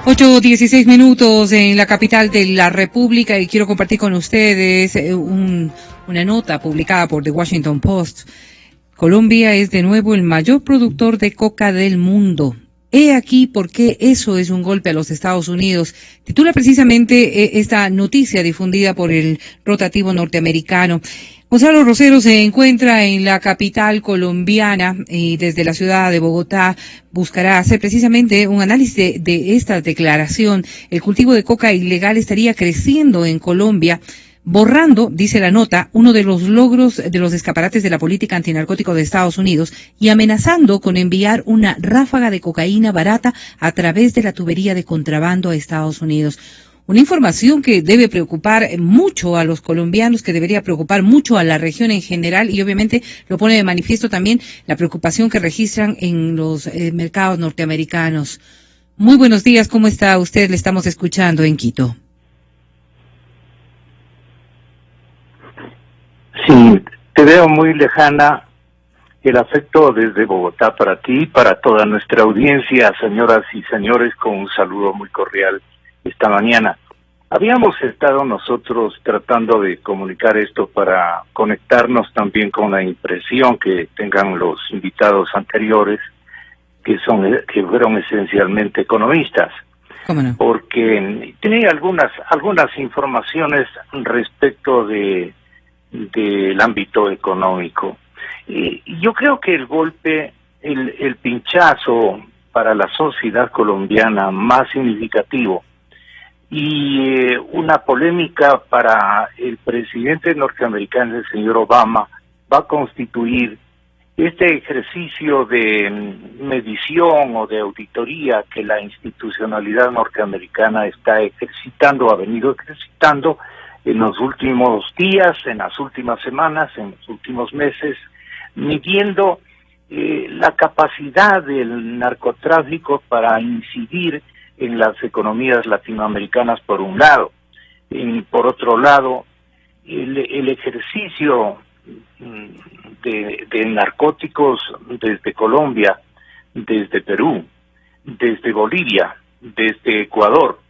8:16 en la capital de la República y quiero compartir con ustedes una nota publicada por The Washington Post. Colombia es de nuevo el mayor productor de coca del mundo. He aquí por qué eso es un golpe a los Estados Unidos. Titula precisamente esta noticia difundida por el rotativo norteamericano. Gonzalo Rosero se encuentra en la capital colombiana y desde la ciudad de Bogotá buscará hacer precisamente un análisis de esta declaración. El cultivo de coca ilegal estaría creciendo en Colombia, borrando, dice la nota, uno de los logros de los escaparates de la política antinarcótico de Estados Unidos y amenazando con enviar una ráfaga de cocaína barata a través de la tubería de contrabando a Estados Unidos. Una información que debe preocupar mucho a los colombianos, que debería preocupar mucho a la región en general y obviamente lo pone de manifiesto también la preocupación que registran en los mercados norteamericanos. Muy buenos días, ¿cómo está usted? Le estamos escuchando en Quito. Sí, te veo muy lejana. El afecto desde Bogotá para ti y para toda nuestra audiencia, señoras y señores, con un saludo muy cordial esta mañana. Habíamos estado nosotros tratando de comunicar esto para conectarnos también con la impresión que tengan los invitados anteriores, que fueron esencialmente economistas. ¿Cómo no? Porque tenía algunas informaciones respecto del ámbito económico. Y yo creo que el golpe, el pinchazo para la sociedad colombiana más significativo y una polémica para el presidente norteamericano, el señor Obama, va a constituir este ejercicio de medición o de auditoría que la institucionalidad norteamericana ha venido ejercitando en los últimos días, en las últimas semanas, en los últimos meses, midiendo la capacidad del narcotráfico para incidir en las economías latinoamericanas por un lado, y por otro lado, el ejercicio de narcóticos desde Colombia, desde Perú, desde Bolivia, desde Ecuador,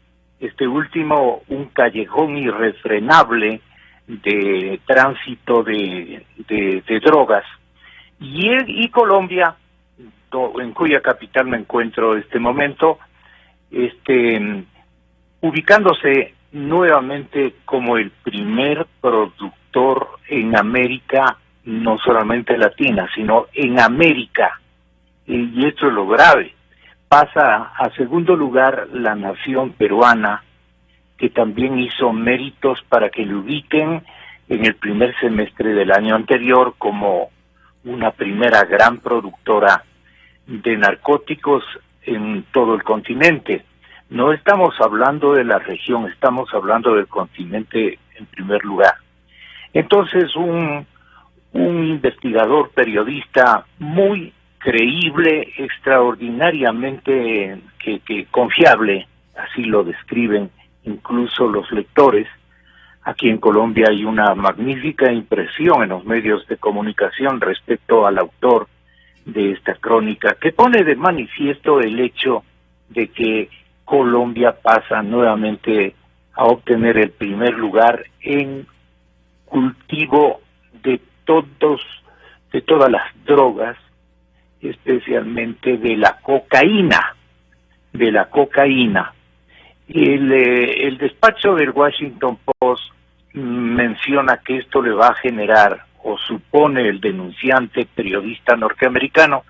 este último un callejón irrefrenable de tránsito de drogas, y Colombia, en cuya capital me encuentro en este momento, ubicándose nuevamente como el primer productor en América, no solamente latina, sino en América, y esto es lo grave. Pasa a segundo lugar la nación peruana, que también hizo méritos para que lo ubiquen en el primer semestre del año anterior como una primera gran productora de narcóticos en todo el continente. No estamos hablando de la región, estamos hablando del continente en primer lugar. Entonces, un investigador periodista muy creíble, extraordinariamente que confiable, así lo describen incluso los lectores. Aquí en Colombia hay una magnífica impresión en los medios de comunicación respecto al autor de esta crónica, que pone de manifiesto el hecho de que Colombia pasa nuevamente a obtener el primer lugar en cultivo de todas las drogas, especialmente de la cocaína. El despacho del Washington Post menciona que esto le va a generar, o supone el denunciante periodista norteamericano,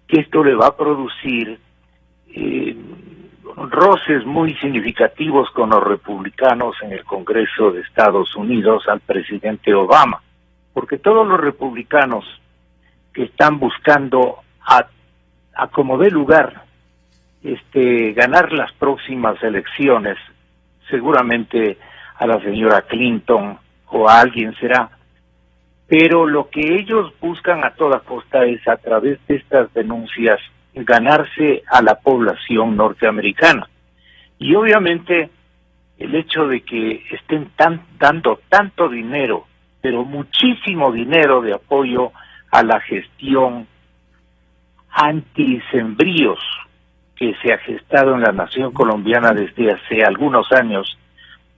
que esto le va a producir roces muy significativos con los republicanos en el Congreso de Estados Unidos al presidente Obama, porque todos los republicanos que están buscando a como dé lugar ganar las próximas elecciones, seguramente a la señora Clinton o a alguien será, pero lo que ellos buscan a toda costa es, a través de estas denuncias, ganarse a la población norteamericana. Y obviamente el hecho de que estén dando tanto dinero, pero muchísimo dinero de apoyo a la gestión antisembríos que se ha gestado en la nación colombiana desde hace algunos años,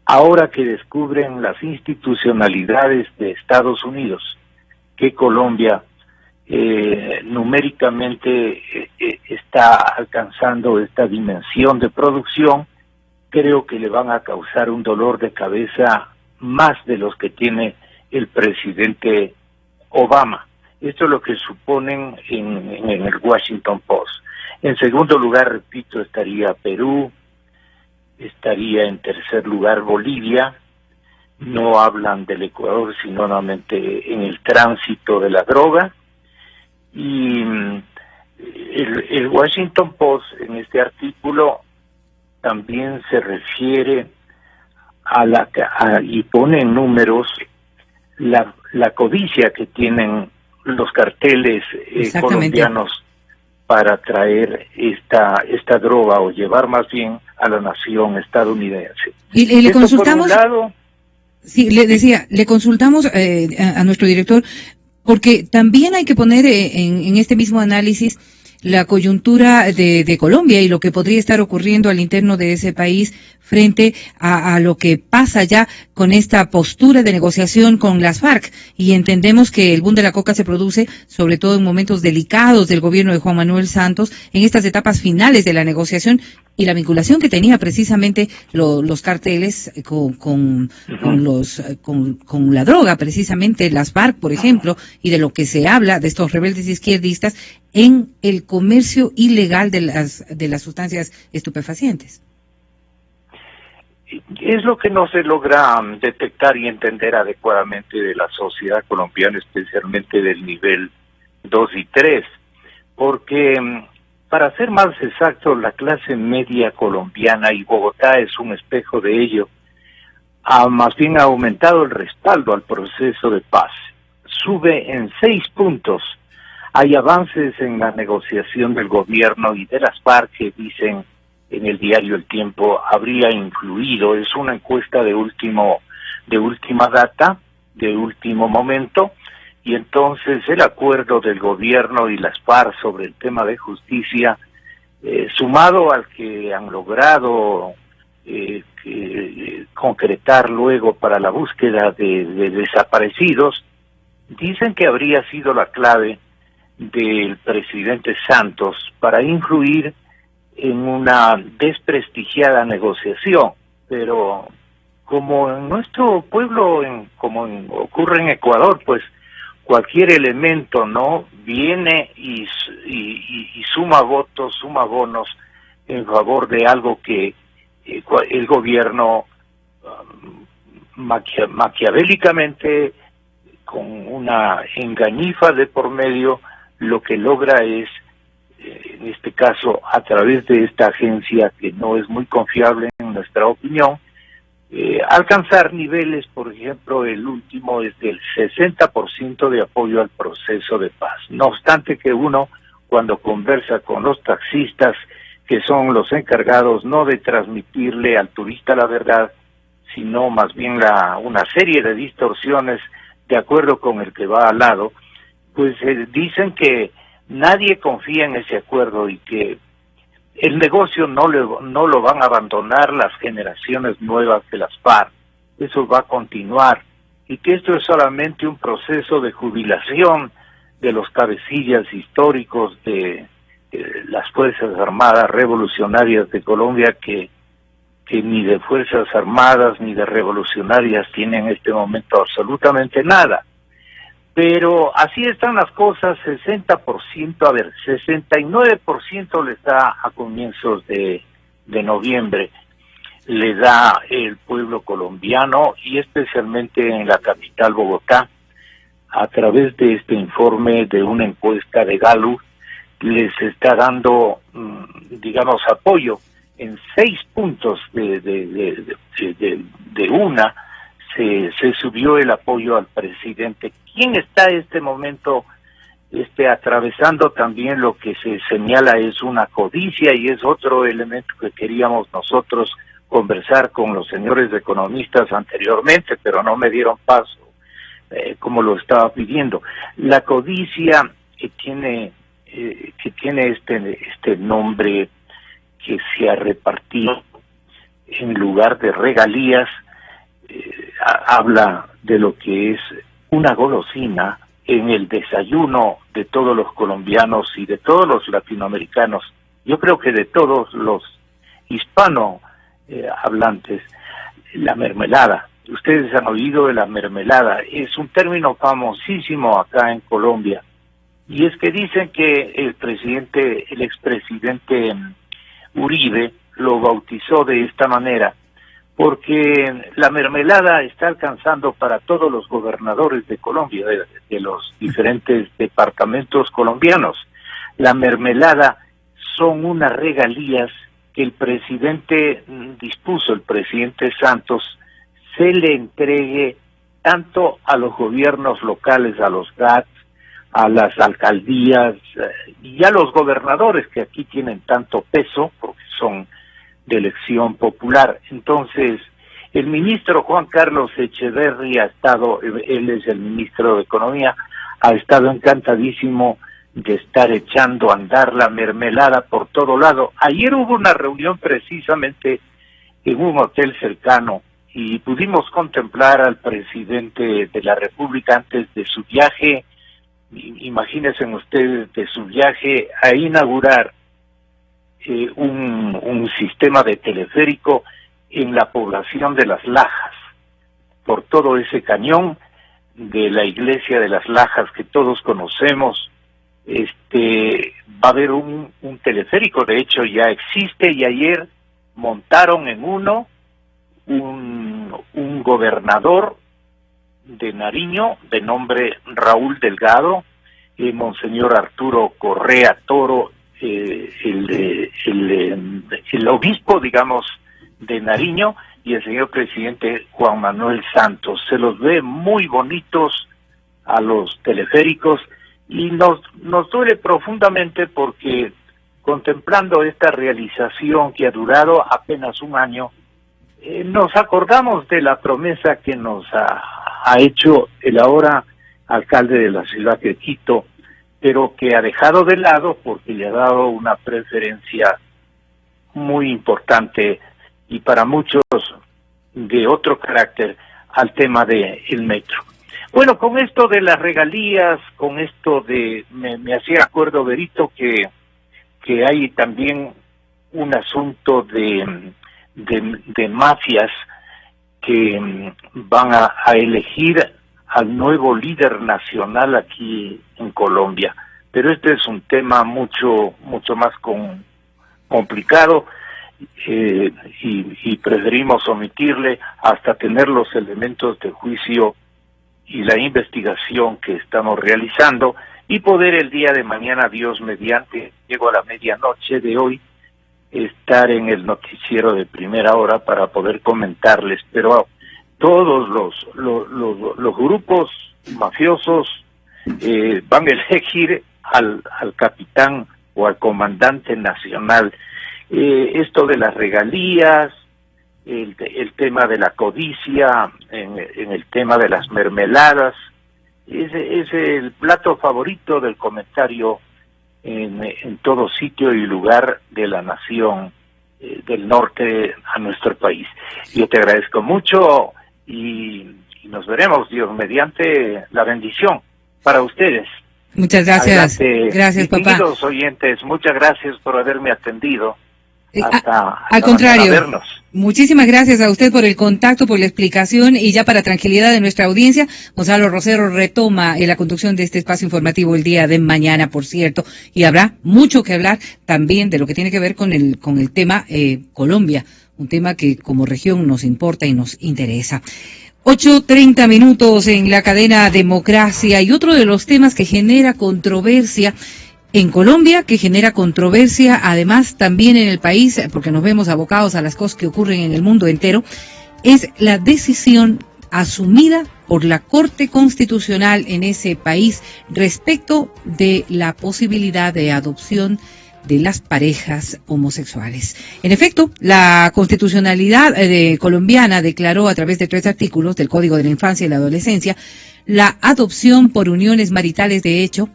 ahora que descubren las institucionalidades de Estados Unidos que Colombia numéricamente está alcanzando esta dimensión de producción, creo que le van a causar un dolor de cabeza más de los que tiene el presidente Obama. Esto es lo que suponen en el Washington Post. En segundo lugar, repito, estaría Perú, estaría en tercer lugar Bolivia. No hablan del Ecuador, sino nuevamente en el tránsito de la droga. Y el Washington Post en este artículo también se refiere y pone en números la codicia que tienen los carteles colombianos para traer esta droga, o llevar más bien a la nación estadounidense. Y le consultamos, por un lado, sí, le decía, le consultamos a nuestro director, porque también hay que poner en este mismo análisis la coyuntura de Colombia y lo que podría estar ocurriendo al interno de ese país frente a lo que pasa ya con esta postura de negociación con las FARC. Y entendemos que el boom de la coca se produce sobre todo en momentos delicados del gobierno de Juan Manuel Santos, en estas etapas finales de la negociación y la vinculación que tenía precisamente los carteles con la droga, precisamente las FARC, por ejemplo, y de lo que se habla de estos rebeldes izquierdistas en el comercio ilegal de las sustancias estupefacientes. Es lo que no se logra detectar y entender adecuadamente de la sociedad colombiana, especialmente del nivel 2 y 3, porque, para ser más exacto, la clase media colombiana, y Bogotá es un espejo de ello, más bien ha aumentado el respaldo al proceso de paz. Sube en 6 puntos. Hay avances en la negociación del gobierno y de las FARC que dicen en el diario El Tiempo habría influido. Es una encuesta de última data, de último momento, y entonces el acuerdo del gobierno y las FARC sobre el tema de justicia, sumado al que han logrado concretar luego para la búsqueda de desaparecidos, dicen que habría sido la clave del presidente Santos para influir en una desprestigiada negociación. Pero como en nuestro pueblo, ocurre en Ecuador, pues cualquier elemento no viene y suma votos, suma bonos en favor de algo que el gobierno maquiavélicamente, con una engañifa de por medio, lo que logra es, en este caso, a través de esta agencia que no es muy confiable en nuestra opinión, alcanzar niveles. Por ejemplo, el último es del 60% de apoyo al proceso de paz. No obstante que uno, cuando conversa con los taxistas, que son los encargados no de transmitirle al turista la verdad, sino más bien una serie de distorsiones de acuerdo con el que va al lado, pues dicen que nadie confía en ese acuerdo y que el negocio no lo van a abandonar las generaciones nuevas de las FARC. Eso va a continuar, y que esto es solamente un proceso de jubilación de los cabecillas históricos de las Fuerzas Armadas Revolucionarias de Colombia, que ni de Fuerzas Armadas ni de revolucionarias tienen en este momento absolutamente nada. Pero así están las cosas. 69% les da a comienzos de noviembre, le da el pueblo colombiano, y especialmente en la capital Bogotá, a través de este informe de una encuesta de Gallup, les está dando, digamos, apoyo. En 6 puntos de una se subió el apoyo al presidente. ¿Quién está en este momento atravesando también lo que se señala es una codicia? Y es otro elemento que queríamos nosotros conversar con los señores economistas anteriormente, pero no me dieron paso, como lo estaba pidiendo. La codicia que tiene este nombre que se ha repartido en lugar de regalías, habla de lo que es una golosina en el desayuno de todos los colombianos y de todos los latinoamericanos. Yo creo que de todos los hispano hablantes, la mermelada. Ustedes han oído de la mermelada, es un término famosísimo acá en Colombia, y es que dicen que el expresidente Uribe lo bautizó de esta manera, porque la mermelada está alcanzando para todos los gobernadores de Colombia, de los diferentes departamentos colombianos. La mermelada son unas regalías que el presidente dispuso, el presidente Santos, se le entregue tanto a los gobiernos locales, a los GATS, a las alcaldías y a los gobernadores que aquí tienen tanto peso porque son de elección popular. Entonces, el ministro Juan Carlos Echeverri ha estado, él es el ministro de Economía, ha estado encantadísimo de estar echando a andar la mermelada por todo lado. Ayer hubo una reunión precisamente en un hotel cercano y pudimos contemplar al presidente de la República antes de su viaje, imagínense ustedes, de su viaje a inaugurar un sistema de teleférico en la población de Las Lajas, por todo ese cañón de la iglesia de Las Lajas que todos conocemos. Va a haber un teleférico, de hecho ya existe, y ayer montaron en uno un gobernador de Nariño de nombre Raúl Delgado, Monseñor Arturo Correa Toro, el obispo, digamos, de Nariño, y el señor presidente Juan Manuel Santos. Se los ve muy bonitos a los teleféricos y nos duele profundamente porque contemplando esta realización que ha durado apenas un año, nos acordamos de la promesa que nos ha hecho el ahora alcalde de la ciudad de Quito, pero que ha dejado de lado porque le ha dado una preferencia muy importante y para muchos de otro carácter al tema del metro. Bueno, con esto de las regalías, con esto de, me hacía acuerdo, Berito, que hay también un asunto de mafias que van a elegir al nuevo líder nacional aquí en Colombia, pero este es un tema mucho más complicado y preferimos omitirle hasta tener los elementos de juicio y la investigación que estamos realizando y poder el día de mañana, Dios mediante, llego a la medianoche de hoy, estar en el noticiero de primera hora para poder comentarles, pero todos los grupos mafiosos van a elegir al capitán o al comandante nacional. Esto de las regalías, el tema de la codicia, en el tema de las mermeladas, es el plato favorito del comentario en todo sitio y lugar de la nación del norte a nuestro país. Yo te agradezco mucho y nos veremos, Dios mediante, la bendición para ustedes. Muchas gracias. Adelante. Gracias, papá. Queridos oyentes, muchas gracias por haberme atendido. Al contrario, vernos. Muchísimas gracias a usted por el contacto, por la explicación, y ya para tranquilidad de nuestra audiencia, Gonzalo Rosero retoma la conducción de este espacio informativo el día de mañana, por cierto, y habrá mucho que hablar también de lo que tiene que ver con el tema Colombia, un tema que como región nos importa y nos interesa. 8:30 minutos en la cadena Democracia, y otro de los temas que genera controversia en Colombia, que genera controversia además también en el país, porque nos vemos abocados a las cosas que ocurren en el mundo entero, es la decisión asumida por la Corte Constitucional en ese país respecto de la posibilidad de adopción de las parejas homosexuales. En efecto, la constitucionalidad colombiana declaró a través de 3 artículos del Código de la Infancia y la Adolescencia la adopción por uniones maritales de hecho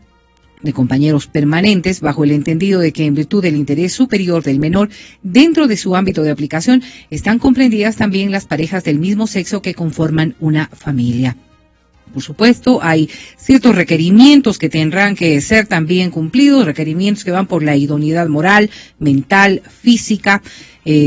de compañeros permanentes, bajo el entendido de que en virtud del interés superior del menor dentro de su ámbito de aplicación están comprendidas también las parejas del mismo sexo que conforman una familia. Por supuesto, hay ciertos requerimientos que tendrán que ser también cumplidos, requerimientos que van por la idoneidad moral, mental, física.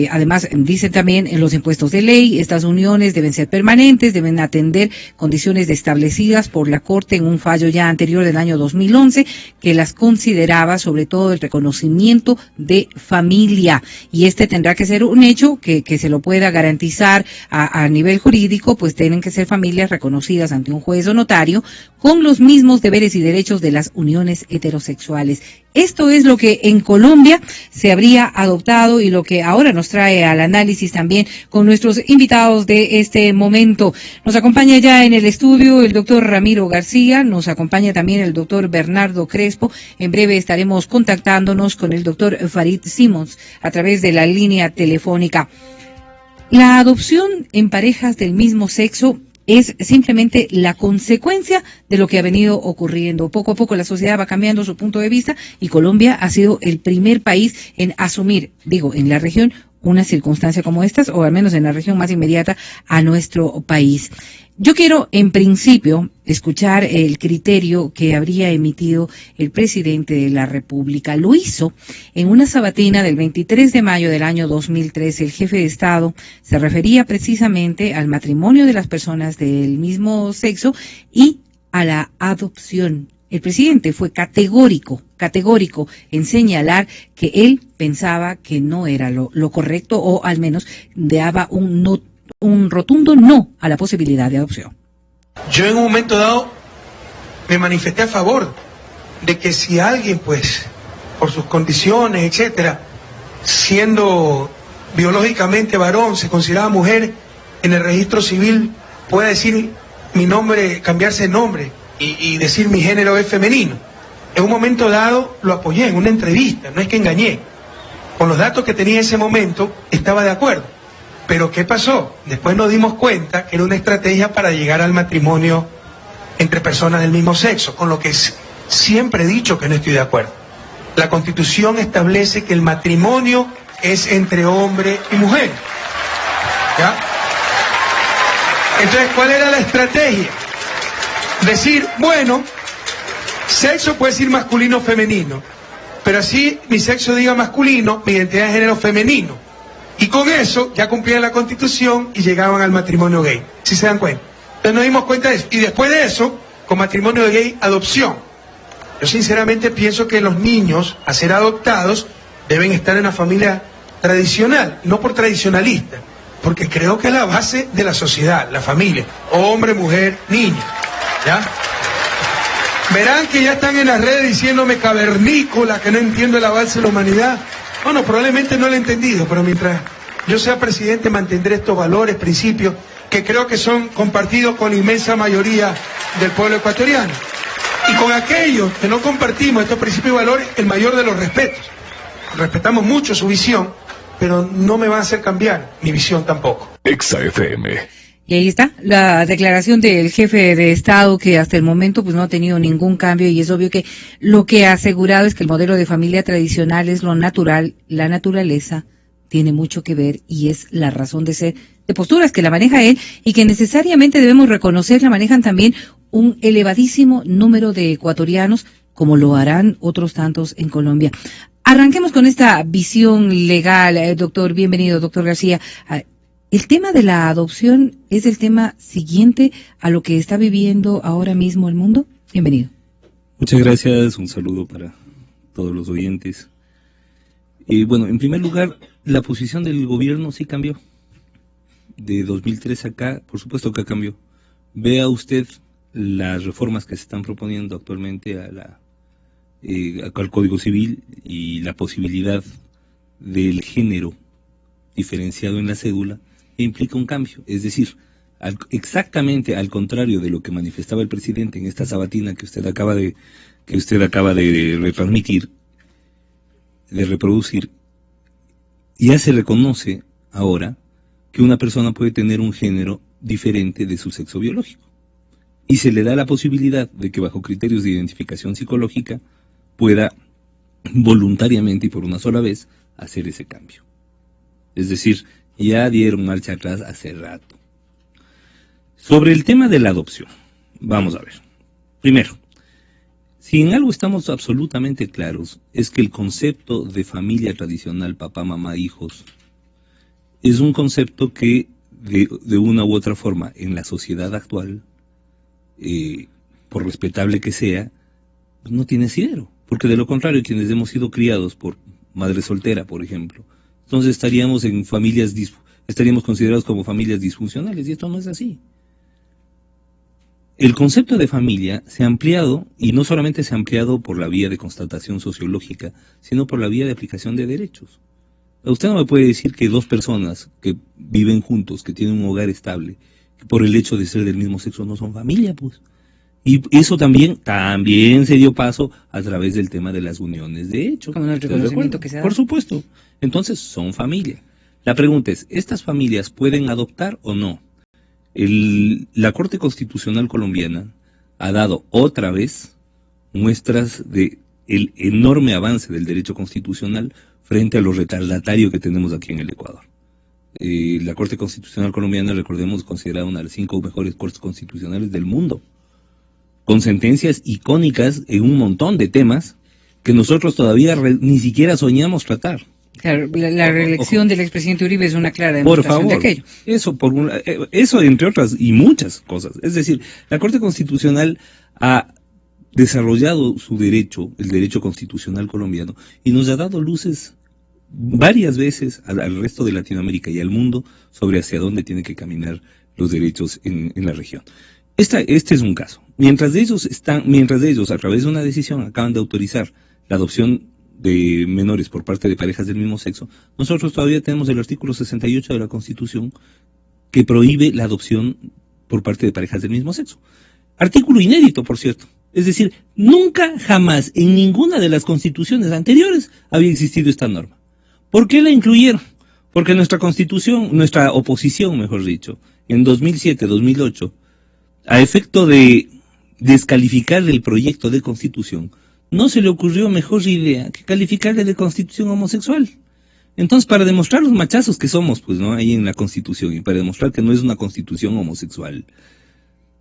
Además, dicen también en los impuestos de ley, estas uniones deben ser permanentes, deben atender condiciones establecidas por la Corte en un fallo ya anterior del año 2011, que las consideraba sobre todo el reconocimiento de familia. Y este tendrá que ser un hecho que se lo pueda garantizar a nivel jurídico, pues tienen que ser familias reconocidas ante un juez o notario con los mismos deberes y derechos de las uniones heterosexuales. Esto es lo que en Colombia se habría adoptado y lo que ahora nos trae al análisis también con nuestros invitados de este momento. Nos acompaña ya en el estudio el doctor Ramiro García, nos acompaña también el doctor Bernardo Crespo. En breve estaremos contactándonos con el doctor Farid Simons a través de la línea telefónica. La adopción en parejas del mismo sexo es simplemente la consecuencia de lo que ha venido ocurriendo. Poco a poco la sociedad va cambiando su punto de vista y Colombia ha sido el primer país en asumir, en la región, una circunstancia como estas, o al menos en la región más inmediata a nuestro país. Yo quiero, en principio, escuchar el criterio que habría emitido el presidente de la República. Lo hizo en una sabatina del 23 de mayo del año 2013. El jefe de Estado se refería precisamente al matrimonio de las personas del mismo sexo y a la adopción. El presidente fue categórico en señalar que él pensaba que no era lo correcto, o al menos daba un rotundo no a la posibilidad de adopción. Yo en un momento dado me manifesté a favor de que si alguien, pues, por sus condiciones, etcétera, siendo biológicamente varón, se consideraba mujer, en el registro civil pueda decir mi nombre, cambiarse el nombre y decir mi género es femenino. En un momento dado lo apoyé en una entrevista, no es que engañé. Con los datos que tenía en ese momento estaba de acuerdo. Pero ¿qué pasó? Después nos dimos cuenta que era una estrategia para llegar al matrimonio entre personas del mismo sexo, con lo que siempre he dicho que no estoy de acuerdo. La Constitución establece que el matrimonio es entre hombre y mujer. ¿Ya? Entonces, ¿cuál era la estrategia? Decir, bueno, sexo puede decir masculino o femenino, pero así mi sexo diga masculino, mi identidad de género femenino. Y con eso ya cumplían la Constitución y llegaban al matrimonio gay. ¿Sí se dan cuenta? Entonces nos dimos cuenta de eso. Y después de eso, con matrimonio de gay, adopción. Yo sinceramente pienso que los niños, a ser adoptados, deben estar en una familia tradicional, no por tradicionalista, porque creo que es la base de la sociedad, la familia. Hombre, mujer, niño. ¿Ya? Verán que ya están en las redes diciéndome cavernícola, que no entiendo el avance de la humanidad. Bueno, probablemente no lo he entendido, pero mientras yo sea presidente mantendré estos valores, principios, que creo que son compartidos con la inmensa mayoría del pueblo ecuatoriano. Y con aquellos que no compartimos estos principios y valores, el mayor de los respetos. Respetamos mucho su visión, pero no me va a hacer cambiar mi visión tampoco. Exa FM. Y ahí está la declaración del jefe de Estado, que hasta el momento pues no ha tenido ningún cambio, y es obvio que lo que ha asegurado es que el modelo de familia tradicional es lo natural, la naturaleza tiene mucho que ver y es la razón de ser de posturas que la maneja él y que necesariamente debemos reconocer la manejan también un elevadísimo número de ecuatorianos, como lo harán otros tantos en Colombia. Arranquemos con esta visión legal, doctor. Bienvenido, doctor García. El tema de la adopción es el tema siguiente a lo que está viviendo ahora mismo el mundo. Bienvenido. Muchas gracias, un saludo para todos los oyentes. Bueno, en primer lugar, la posición del gobierno sí cambió. De 2003 acá, por supuesto que cambió. Vea usted las reformas que se están proponiendo actualmente al Código Civil y la posibilidad del género diferenciado en la cédula implica un cambio, es decir, exactamente al contrario de lo que manifestaba el presidente en esta sabatina que usted acaba de retransmitir, de reproducir, ya se reconoce ahora que una persona puede tener un género diferente de su sexo biológico y se le da la posibilidad de que bajo criterios de identificación psicológica pueda voluntariamente y por una sola vez hacer ese cambio. Es decir, ya dieron marcha atrás hace rato. Sobre el tema de la adopción, vamos a ver. Primero, si en algo estamos absolutamente claros, es que el concepto de familia tradicional, papá, mamá, hijos, es un concepto que de una u otra forma en la sociedad actual, por respetable que sea, pues no tiene asidero. Porque de lo contrario, quienes hemos sido criados por madre soltera, por ejemplo, entonces estaríamos considerados como familias disfuncionales, y esto no es así. El concepto de familia se ha ampliado, y no solamente se ha ampliado por la vía de constatación sociológica, sino por la vía de aplicación de derechos. Usted no me puede decir que dos personas que viven juntos, que tienen un hogar estable, que por el hecho de ser del mismo sexo no son familia, pues. Y eso también se dio paso a través del tema de las uniones de hecho. Como el reconocimiento que se da. Por supuesto. Entonces son familia. La pregunta es, ¿estas familias pueden adoptar o no? La Corte Constitucional colombiana ha dado otra vez muestras de el enorme avance del derecho constitucional frente a lo retardatario que tenemos aquí en el Ecuador. La Corte Constitucional colombiana, recordemos, considerada una de las 5 mejores cortes constitucionales del mundo, con sentencias icónicas en un montón de temas que nosotros todavía ni siquiera soñamos tratar. Claro, la reelección del expresidente Uribe es una clara demostración de aquello. Eso entre otras y muchas cosas. Es decir, la Corte Constitucional ha desarrollado su derecho, el derecho constitucional colombiano, y nos ha dado luces varias veces al resto de Latinoamérica y al mundo sobre hacia dónde tienen que caminar los derechos en la región. Este es un caso. Mientras ellos a través de una decisión acaban de autorizar la adopción de menores por parte de parejas del mismo sexo, nosotros todavía tenemos el artículo 68 de la Constitución que prohíbe la adopción por parte de parejas del mismo sexo. Artículo inédito, por cierto. Es decir, nunca, jamás, en ninguna de las constituciones anteriores había existido esta norma. ¿Por qué la incluyeron? Porque nuestra constitución, nuestra oposición, mejor dicho, en 2007-2008, a efecto de descalificar el proyecto de constitución, no se le ocurrió mejor idea que calificarle de constitución homosexual. Entonces, para demostrar los machazos que somos, pues, ¿no?, ahí en la constitución, y para demostrar que no es una constitución homosexual,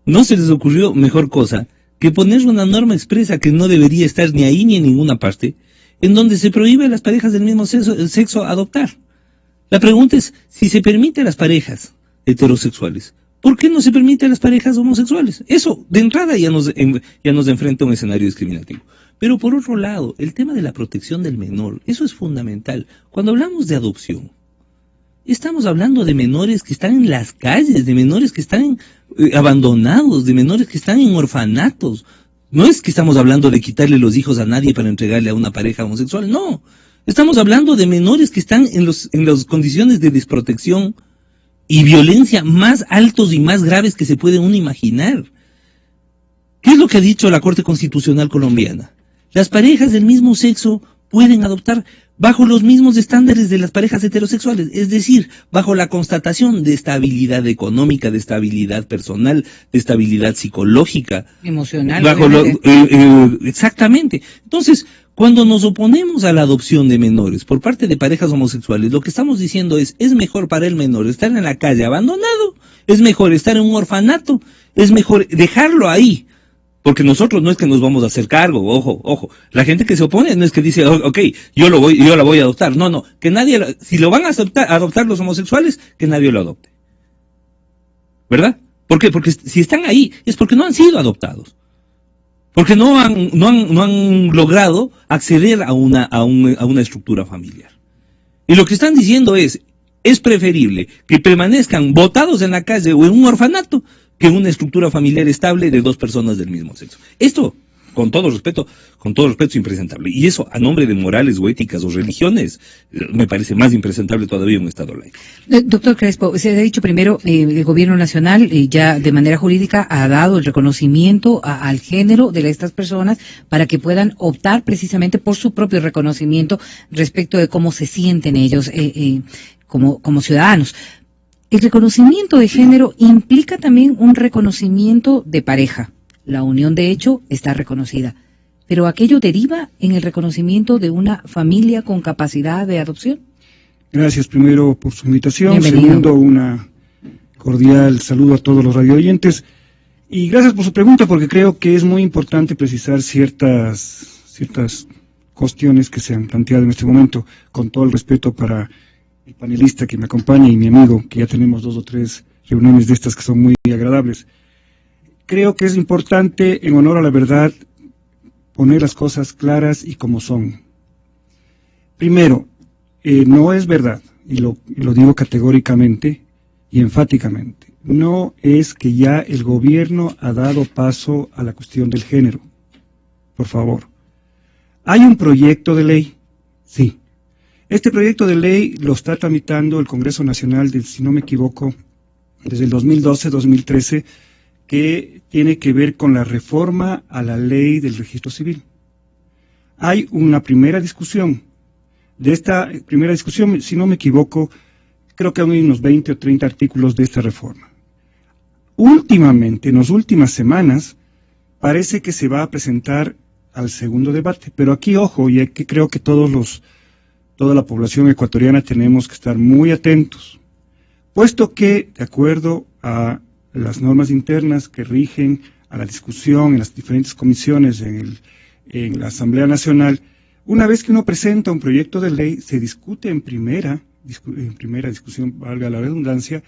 no se les ocurrió mejor cosa que poner una norma expresa que no debería estar ni ahí ni en ninguna parte, en donde se prohíbe a las parejas del mismo sexo adoptar. La pregunta es, si se permite a las parejas heterosexuales, ¿por qué no se permite a las parejas homosexuales? Eso, de entrada, ya nos enfrenta a un escenario discriminativo. Pero por otro lado, el tema de la protección del menor, eso es fundamental. Cuando hablamos de adopción, estamos hablando de menores que están en las calles, de menores que están abandonados, de menores que están en orfanatos. No es que estamos hablando de quitarle los hijos a nadie para entregarle a una pareja homosexual, no. Estamos hablando de menores que están en las condiciones de desprotección y violencia más altos y más graves que se puede uno imaginar. ¿Qué es lo que ha dicho la Corte Constitucional colombiana? Las parejas del mismo sexo pueden adoptar bajo los mismos estándares de las parejas heterosexuales, es decir, bajo la constatación de estabilidad económica, de estabilidad personal, de estabilidad psicológica, emocional. Exactamente. Entonces, cuando nos oponemos a la adopción de menores por parte de parejas homosexuales, lo que estamos diciendo es mejor para el menor estar en la calle abandonado, es mejor estar en un orfanato, es mejor dejarlo ahí. Porque nosotros no es que nos vamos a hacer cargo, ojo, la gente que se opone no es que dice, ok, yo la voy a adoptar, no, que nadie, si lo van a adoptar los homosexuales, que nadie lo adopte. ¿Verdad? ¿Por qué? Porque si están ahí, es porque no han sido adoptados. Porque no han logrado acceder a una estructura familiar. Y lo que están diciendo es preferible que permanezcan botados en la calle o en un orfanato, que una estructura familiar estable de dos personas del mismo sexo. Esto, con todo respeto, es impresentable. Y eso, a nombre de morales o éticas o religiones, me parece más impresentable todavía un Estado laico. Doctor Crespo, se ha dicho primero, el Gobierno Nacional ya de manera jurídica ha dado el reconocimiento al género de estas personas para que puedan optar precisamente por su propio reconocimiento respecto de cómo se sienten ellos como ciudadanos. El reconocimiento de género implica también un reconocimiento de pareja. La unión de hecho está reconocida. pero aquello deriva en el reconocimiento de una familia con capacidad de adopción. Gracias primero por su invitación. Bienvenido. Segundo, una cordial saludo a todos los radioyentes. Y gracias por su pregunta, porque creo que es muy importante precisar ciertas cuestiones que se han planteado en este momento, con todo el respeto para el panelista que me acompaña y mi amigo, que ya tenemos 2 o 3 reuniones de estas que son muy agradables. Creo que es importante, en honor a la verdad, poner las cosas claras y como son. Primero, no es verdad, y lo digo categóricamente y enfáticamente, no es que ya el gobierno ha dado paso a la cuestión del género. Por favor. ¿Hay un proyecto de ley? Sí. Este proyecto de ley lo está tramitando el Congreso Nacional, si no me equivoco, desde el 2012-2013, que tiene que ver con la reforma a la ley del registro civil. Hay una primera discusión. De esta primera discusión, si no me equivoco, creo que hay unos 20 o 30 artículos de esta reforma. Últimamente, en las últimas semanas, parece que se va a presentar al segundo debate. Pero aquí, ojo, y aquí creo que toda la población ecuatoriana tenemos que estar muy atentos, puesto que, de acuerdo a las normas internas que rigen a la discusión en las diferentes comisiones en la Asamblea Nacional, una vez que uno presenta un proyecto de ley, se discute en primera discusión, valga la redundancia,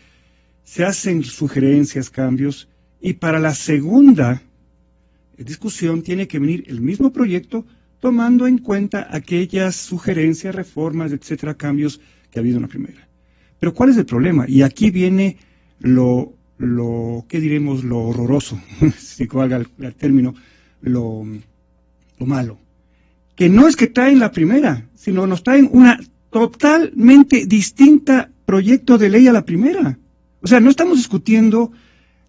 se hacen sugerencias, cambios, y para la segunda discusión tiene que venir el mismo proyecto tomando en cuenta aquellas sugerencias, reformas, etcétera, cambios que ha habido en la primera. Pero ¿cuál es el problema? Y aquí viene ¿qué diremos? Lo horroroso, si valga el término, lo malo. Que no es que traen la primera, sino nos traen una totalmente distinta proyecto de ley a la primera. O sea, no estamos discutiendo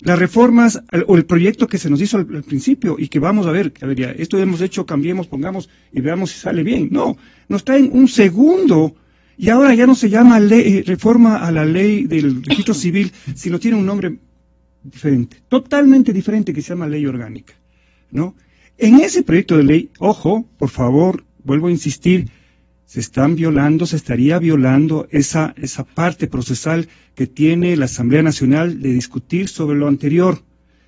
las reformas o el proyecto que se nos hizo al principio y que vamos a ver, ya, esto hemos hecho, cambiemos, pongamos y veamos si sale bien. No, nos traen un segundo y ahora ya no se llama reforma a la ley del registro civil, sino tiene un nombre diferente, totalmente diferente, que se llama ley orgánica, ¿no? En ese proyecto de ley, ojo, por favor, vuelvo a insistir, se estaría violando esa parte procesal que tiene la Asamblea Nacional de discutir sobre lo anterior.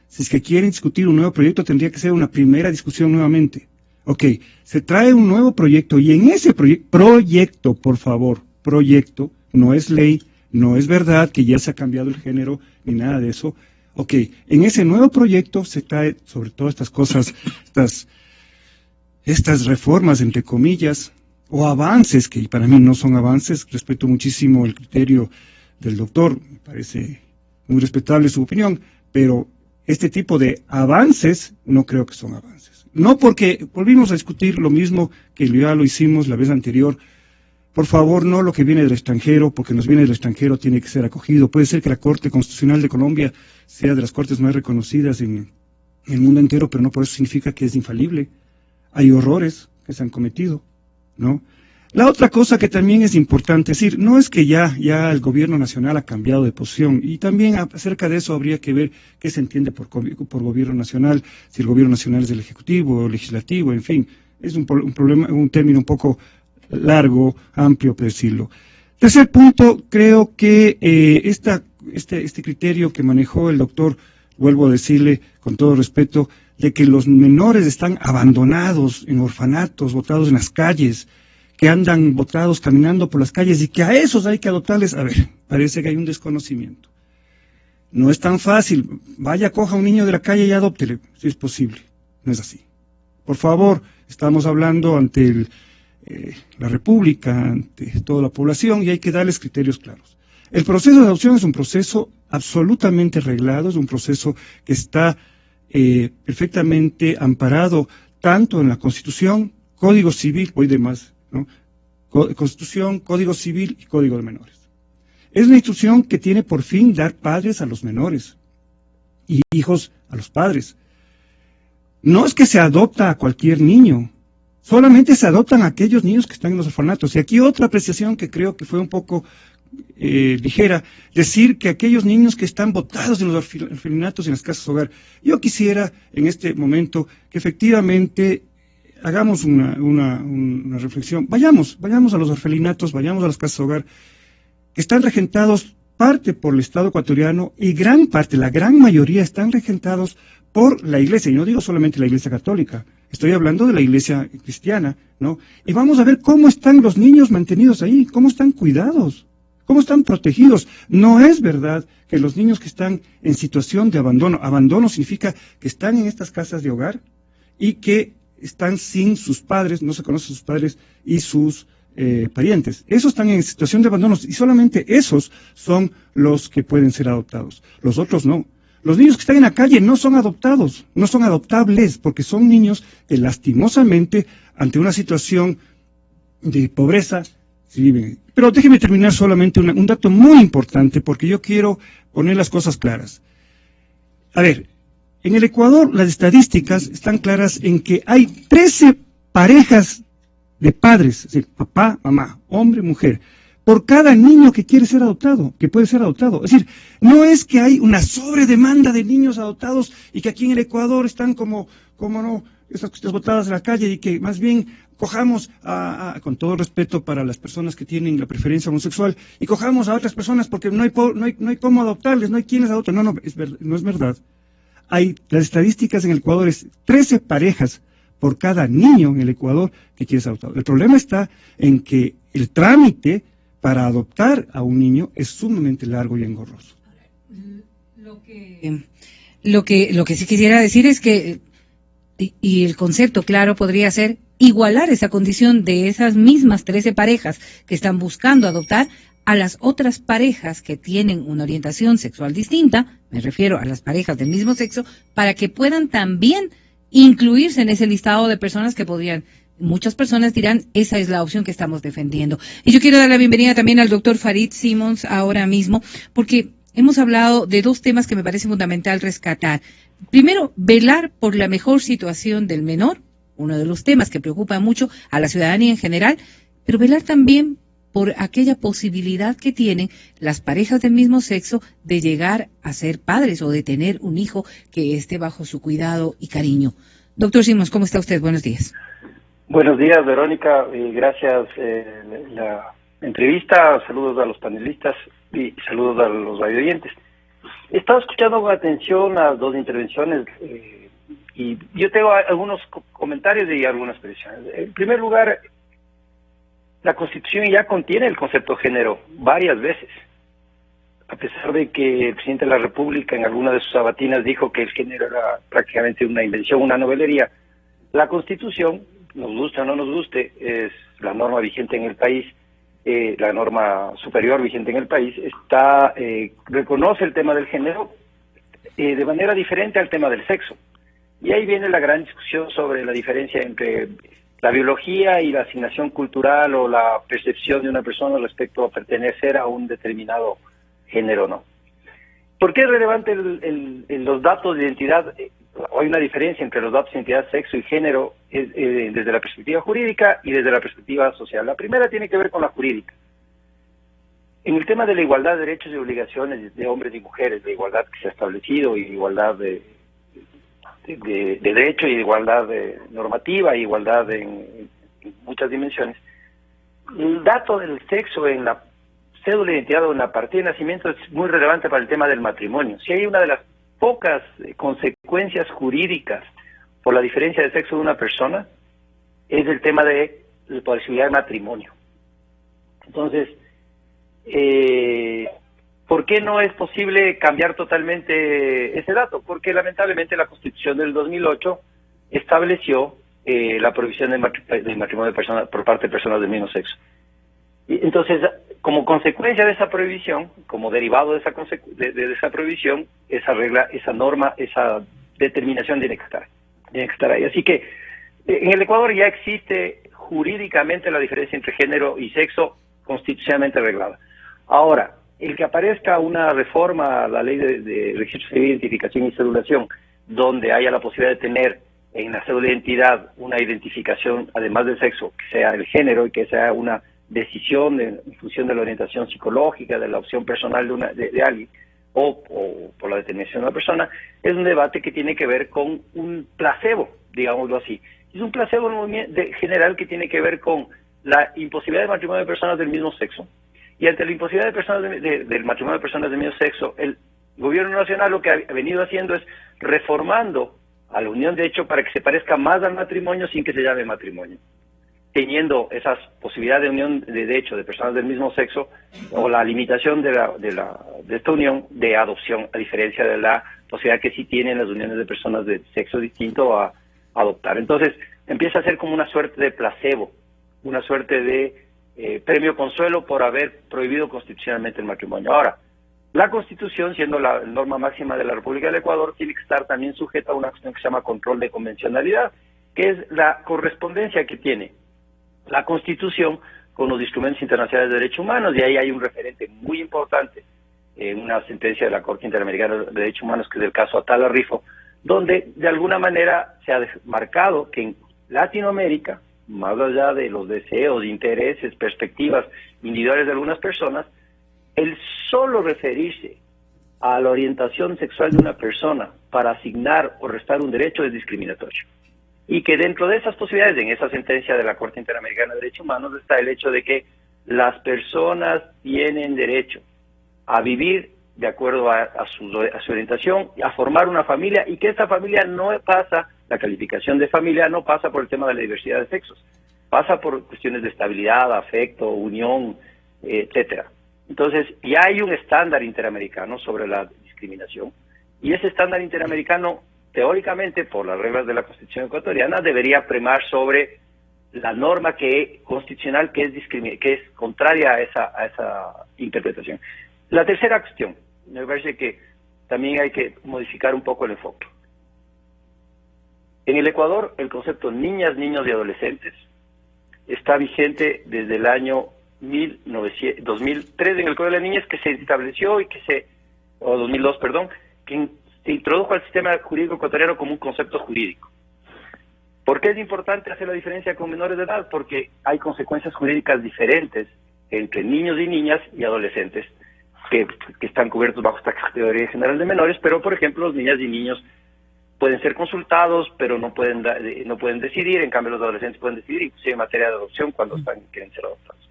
Si es que quieren discutir un nuevo proyecto, tendría que ser una primera discusión nuevamente. Ok, se trae un nuevo proyecto y en ese proyecto, por favor, proyecto, no es ley, no es verdad que ya se ha cambiado el género ni nada de eso. Ok, en ese nuevo proyecto se trae sobre todas estas cosas, estas reformas, entre comillas, o avances, que para mí no son avances. Respeto muchísimo el criterio del doctor, me parece muy respetable su opinión, pero este tipo de avances no creo que son avances. No, porque volvimos a discutir lo mismo que ya lo hicimos la vez anterior. Por favor, no lo que viene del extranjero, porque nos viene del extranjero tiene que ser acogido. Puede ser que la Corte Constitucional de Colombia sea de las cortes más reconocidas en el mundo entero, pero no por eso significa que es infalible. Hay horrores que se han cometido, ¿no? La otra cosa que también es importante decir, no es que ya el gobierno nacional ha cambiado de posición, y también acerca de eso habría que ver qué se entiende por gobierno nacional, si el gobierno nacional es el ejecutivo o legislativo, en fin, es un término un poco largo, amplio, por decirlo. Tercer punto, creo que este criterio que manejó el doctor, vuelvo a decirle con todo respeto, de que los menores están abandonados en orfanatos, botados en las calles, que andan botados caminando por las calles y que a esos hay que adoptarles. A ver, parece que hay un desconocimiento. No es tan fácil. Vaya, coja a un niño de la calle y adóptele, si es posible. No es así. Por favor, estamos hablando ante la República, ante toda la población, y hay que darles criterios claros. El proceso de adopción es un proceso absolutamente reglado, es un proceso que está perfectamente amparado tanto en la Constitución, Código Civil, hoy demás, ¿no? Constitución, Código Civil y Código de Menores. Es una institución que tiene por fin dar padres a los menores y hijos a los padres. No es que se adopta a cualquier niño, solamente se adoptan a aquellos niños que están en los orfanatos. Y aquí otra apreciación que creo que fue un poco ligera, decir que aquellos niños que están botados en los orfanatos y en las casas hogar. Yo quisiera en este momento que efectivamente hagamos una reflexión. Vayamos a los orfelinatos, vayamos a las casas de hogar, que están regentados parte por el Estado ecuatoriano y gran parte, la gran mayoría, están regentados por la Iglesia. Y no digo solamente la Iglesia católica, estoy hablando de la Iglesia cristiana, ¿no? Y vamos a ver cómo están los niños mantenidos ahí, cómo están cuidados, cómo están protegidos. No es verdad que los niños que están en situación de abandono significa que están en estas casas de hogar y que están sin sus padres, no se conocen sus padres y sus parientes. Esos están en situación de abandono y solamente esos son los que pueden ser adoptados. Los otros no. Los niños que están en la calle no son adoptados, no son adoptables, porque son niños que lastimosamente, ante una situación de pobreza, se viven. Pero déjeme terminar solamente un dato muy importante, porque yo quiero poner las cosas claras. A ver, en el Ecuador las estadísticas están claras en que hay 13 parejas de padres, es decir, papá, mamá, hombre, mujer, por cada niño que quiere ser adoptado, que puede ser adoptado. Es decir, no es que hay una sobredemanda de niños adoptados y que aquí en el Ecuador están como no, esas cuestiones botadas en la calle, y que más bien cojamos, con todo respeto para las personas que tienen la preferencia homosexual, y cojamos a otras personas porque no hay cómo adoptarles, no hay quienes adopten. No es verdad. Las estadísticas en el Ecuador es 13 parejas por cada niño en el Ecuador que quiere ser adoptado. El problema está en que el trámite para adoptar a un niño es sumamente largo y engorroso. Lo que sí quisiera decir es que, y el concepto claro podría ser igualar esa condición de esas mismas 13 parejas que están buscando adoptar a las otras parejas que tienen una orientación sexual distinta, me refiero a las parejas del mismo sexo, para que puedan también incluirse en ese listado de personas que podrían. Muchas personas dirán, esa es la opción que estamos defendiendo. Y yo quiero dar la bienvenida también al doctor Farid Simons ahora mismo, porque hemos hablado de dos temas que me parece fundamental rescatar. Primero, velar por la mejor situación del menor, uno de los temas que preocupa mucho a la ciudadanía en general, pero velar también por aquella posibilidad que tienen las parejas del mismo sexo de llegar a ser padres o de tener un hijo que esté bajo su cuidado y cariño. Doctor Simons, ¿cómo está usted? Buenos días. Buenos días, Verónica, y gracias la entrevista. Saludos a los panelistas y saludos a los radioyentes. He estado escuchando con atención las dos intervenciones y yo tengo algunos comentarios y algunas predicciones. En primer lugar, la Constitución ya contiene el concepto género varias veces, a pesar de que el presidente de la República en alguna de sus sabatinas dijo que el género era prácticamente una invención, una novelería. La Constitución, nos guste o no nos guste, es la norma vigente en el país, la norma superior vigente en el país, reconoce el tema del género de manera diferente al tema del sexo. Y ahí viene la gran discusión sobre la diferencia entre la biología y la asignación cultural o la percepción de una persona respecto a pertenecer a un determinado género, ¿no? ¿Por qué es relevante los datos de identidad? Hay una diferencia entre los datos de identidad, sexo y género desde la perspectiva jurídica y desde la perspectiva social. La primera tiene que ver con la jurídica. En el tema de la igualdad de derechos y obligaciones de hombres y mujeres, de igualdad que se ha establecido y igualdad de derecho y igualdad normativa y igualdad en muchas dimensiones, el dato del sexo en la cédula de identidad o en la partida de nacimiento es muy relevante para el tema del matrimonio. Si hay una de las pocas consecuencias jurídicas por la diferencia de sexo de una persona, es el tema de la posibilidad de matrimonio. Entonces, ¿por qué no es posible cambiar totalmente ese dato? Porque lamentablemente la Constitución del 2008 estableció la prohibición del matrimonio de personas por parte de personas del mismo sexo. Y entonces, como consecuencia de esa prohibición, como derivado de esa prohibición, esa regla, esa norma, esa determinación tiene que estar ahí. Así que en el Ecuador ya existe jurídicamente la diferencia entre género y sexo constitucionalmente arreglada. Ahora, el que aparezca una reforma a la ley de registro civil, identificación y cedulación, donde haya la posibilidad de tener en la cédula de identidad una identificación, además del sexo, que sea el género y que sea una decisión en función de la orientación psicológica, de la opción personal de alguien, o por la determinación de una persona, es un debate que tiene que ver con un placebo, digámoslo así, Es un placebo general que tiene que ver con la imposibilidad de matrimonio de personas del mismo sexo. Y ante la imposibilidad de personas del matrimonio de personas del mismo sexo, el gobierno nacional lo que ha venido haciendo es reformando a la unión de hecho para que se parezca más al matrimonio sin que se llame matrimonio, teniendo esas posibilidades de unión de hecho de personas del mismo sexo o la limitación de esta unión de adopción, a diferencia de la posibilidad que sí tienen las uniones de personas de sexo distinto a adoptar. Entonces empieza a ser como una suerte de placebo, una suerte de premio consuelo por haber prohibido constitucionalmente el matrimonio. Ahora, la Constitución, siendo la norma máxima de la República del Ecuador, tiene que estar también sujeta a una cuestión que se llama control de convencionalidad, que es la correspondencia que tiene la Constitución con los instrumentos internacionales de derechos humanos, y ahí hay un referente muy importante, una sentencia de la Corte Interamericana de Derechos Humanos, que es el caso Atala Rifo, donde de alguna manera se ha marcado que en Latinoamérica, más allá de los deseos, intereses, perspectivas individuales de algunas personas, el solo referirse a la orientación sexual de una persona para asignar o restar un derecho es discriminatorio. Y que dentro de esas posibilidades, en esa sentencia de la Corte Interamericana de Derechos Humanos, está el hecho de que las personas tienen derecho a vivir de acuerdo a su orientación, a formar una familia, y que esa familia no pasa, la calificación de familia no pasa por el tema de la diversidad de sexos, pasa por cuestiones de estabilidad, afecto, unión, etcétera. Entonces, ya hay un estándar interamericano sobre la discriminación, y ese estándar interamericano, teóricamente, por las reglas de la Constitución ecuatoriana, debería primar sobre la norma constitucional que es contraria a esa interpretación. La tercera cuestión, me parece que también hay que modificar un poco el enfoque. En el Ecuador, el concepto niñas, niños y adolescentes está vigente desde el año 2003 en el Código de las Niñas, que se estableció o 2002, perdón, que se introdujo al sistema jurídico ecuatoriano como un concepto jurídico. ¿Por qué es importante hacer la diferencia con menores de edad? Porque hay consecuencias jurídicas diferentes entre niños y niñas y adolescentes que están cubiertos bajo esta categoría general de menores, pero por ejemplo los niñas y niños pueden ser consultados, pero no pueden decidir. En cambio los adolescentes pueden decidir, inclusive en materia de adopción, cuando quieren ser adoptados.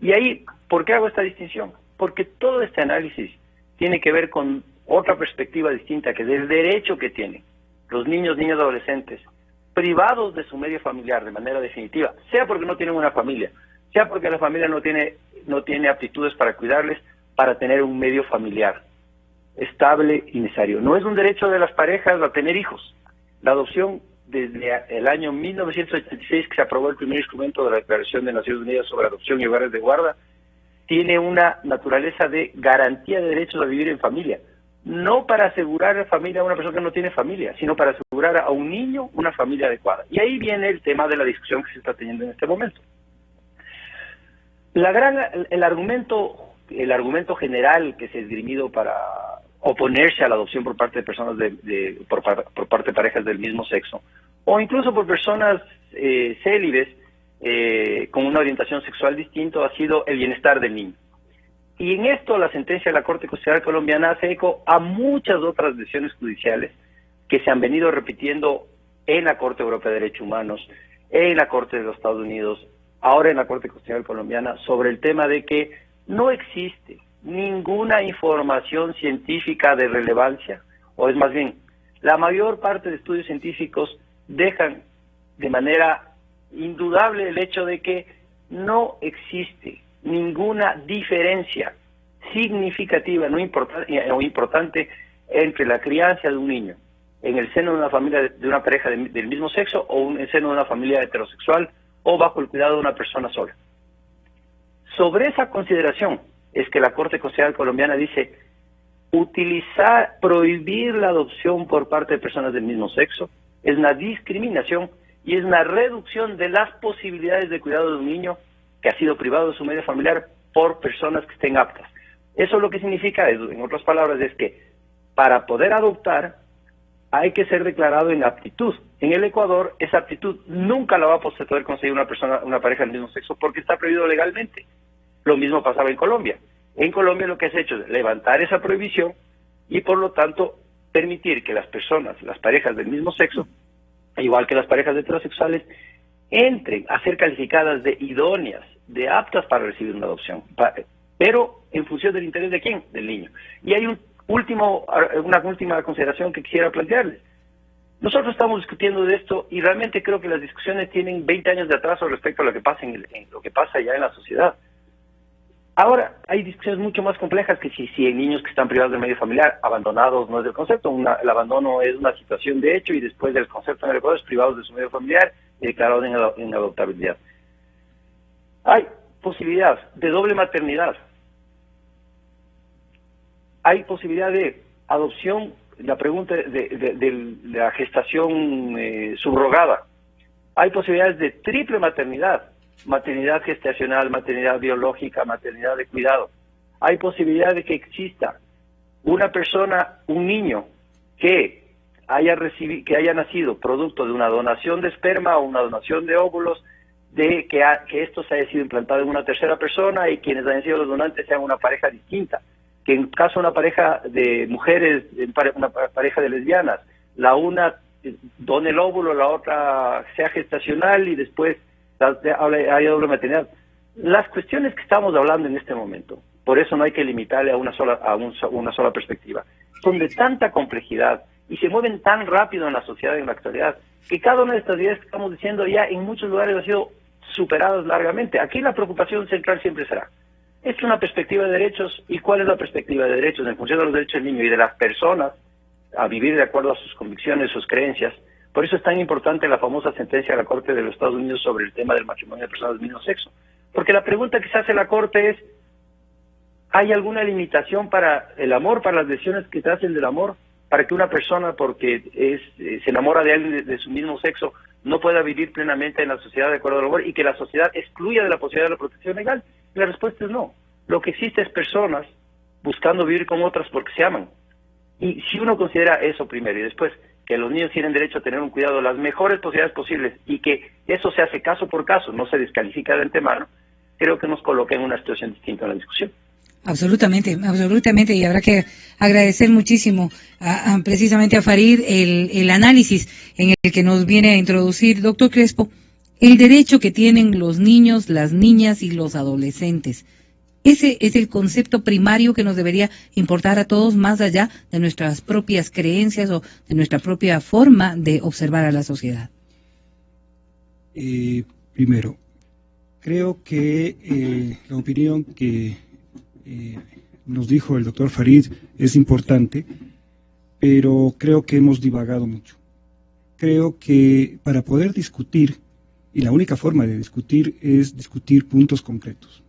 Y ahí, ¿por qué hago esta distinción? Porque todo este análisis tiene que ver con otra perspectiva distinta, que es el derecho que tienen los niños, niñas y adolescentes privados de su medio familiar de manera definitiva, sea porque no tienen una familia, sea porque la familia no tiene aptitudes para cuidarles, para tener un medio familiar estable y necesario. No es un derecho de las parejas a tener hijos. La adopción, desde el año 1986, que se aprobó el primer instrumento de la Declaración de Naciones Unidas sobre Adopción y Hogares de Guarda, tiene una naturaleza de garantía de derechos a vivir en familia. No para asegurar la familia a una persona que no tiene familia, sino para asegurar a un niño una familia adecuada. Y ahí viene el tema de la discusión que se está teniendo en este momento. El argumento general que se ha esgrimido para oponerse a la adopción por parte de personas por parte de parejas del mismo sexo, o incluso por personas célibes con una orientación sexual distinta, ha sido el bienestar del niño. Y en esto la sentencia de la Corte Constitucional colombiana hace eco a muchas otras decisiones judiciales que se han venido repitiendo en la Corte Europea de Derechos Humanos, en la Corte de los Estados Unidos, ahora en la Corte Constitucional colombiana, sobre el tema de que no existe ninguna información científica de relevancia, o es más bien, la mayor parte de estudios científicos dejan de manera indudable el hecho de que no existe ninguna diferencia significativa o importante entre la crianza de un niño en el seno de una familia de una pareja del mismo sexo o en el seno de una familia heterosexual o bajo el cuidado de una persona sola. Sobre esa consideración es que la Corte Constitucional colombiana dice prohibir la adopción por parte de personas del mismo sexo es una discriminación y es una reducción de las posibilidades de cuidado de un niño que ha sido privado de su medio familiar por personas que estén aptas. Eso lo que significa, en otras palabras, es que para poder adoptar hay que ser declarado en aptitud. En el Ecuador, esa aptitud nunca la va a poder conseguir una pareja del mismo sexo porque está prohibido legalmente. Lo mismo pasaba en Colombia. En Colombia lo que se ha hecho es levantar esa prohibición y por lo tanto permitir que las parejas del mismo sexo igual que las parejas heterosexuales, entren a ser calificadas de idóneas, de aptas para recibir una adopción, pero en función del interés de quién, del niño. Y hay una última consideración que quisiera plantearles. Nosotros estamos discutiendo de esto y realmente creo que las discusiones tienen 20 años de atraso respecto a lo que pasa lo que pasa ya en la sociedad. Ahora, hay discusiones mucho más complejas que si hay niños que están privados del medio familiar, abandonados no es el concepto, el abandono es una situación de hecho y después del concepto en el Ecuador es privados de su medio familiar y declarados en adoptabilidad. Hay posibilidad de doble maternidad, hay posibilidad de adopción, la pregunta de la gestación subrogada, hay posibilidades de triple maternidad, maternidad gestacional, maternidad biológica, maternidad de cuidado. Hay posibilidad de que exista una persona, un niño que haya nacido producto de una donación de esperma o una donación de óvulos, de que esto se haya sido implantado en una tercera persona y quienes hayan sido los donantes sean una pareja distinta. Que en caso de una pareja de mujeres, una pareja de lesbianas, la una done el óvulo, la otra sea gestacional y después haya doble maternidad. Las cuestiones que estamos hablando en este momento, por eso no hay que limitarle a una sola perspectiva, son de tanta complejidad y se mueven tan rápido en la sociedad en la actualidad que cada una de estas ideas que estamos diciendo ya en muchos lugares ha sido superadas largamente. Aquí la preocupación central siempre será, ¿es una perspectiva de derechos? ¿Y cuál es la perspectiva de derechos en función de los derechos del niño y de las personas a vivir de acuerdo a sus convicciones, sus creencias? Por eso es tan importante la famosa sentencia de la Corte de los Estados Unidos sobre el tema del matrimonio de personas del mismo sexo. Porque la pregunta que se hace la Corte es, ¿hay alguna limitación para el amor, para las decisiones que se hacen del amor? Para que una persona, porque se enamora de alguien de su mismo sexo, no pueda vivir plenamente en la sociedad de acuerdo al amor y que la sociedad excluya de la posibilidad de la protección legal. Y la respuesta es no. Lo que existe es personas buscando vivir con otras porque se aman. Y si uno considera eso primero y después que los niños tienen derecho a tener un cuidado de las mejores posibilidades posibles y que eso se hace caso por caso, no se descalifica de antemano, creo que nos coloca en una situación distinta en la discusión. Absolutamente, absolutamente, y habrá que agradecer muchísimo precisamente a Farid el análisis en el que nos viene a introducir, doctor Crespo, el derecho que tienen los niños, las niñas y los adolescentes. Ese es el concepto primario que nos debería importar a todos más allá de nuestras propias creencias o de nuestra propia forma de observar a la sociedad. Primero, creo que la opinión que nos dijo el doctor Farid es importante, pero creo que hemos divagado mucho. Creo que para poder discutir, y la única forma de discutir es discutir puntos concretos.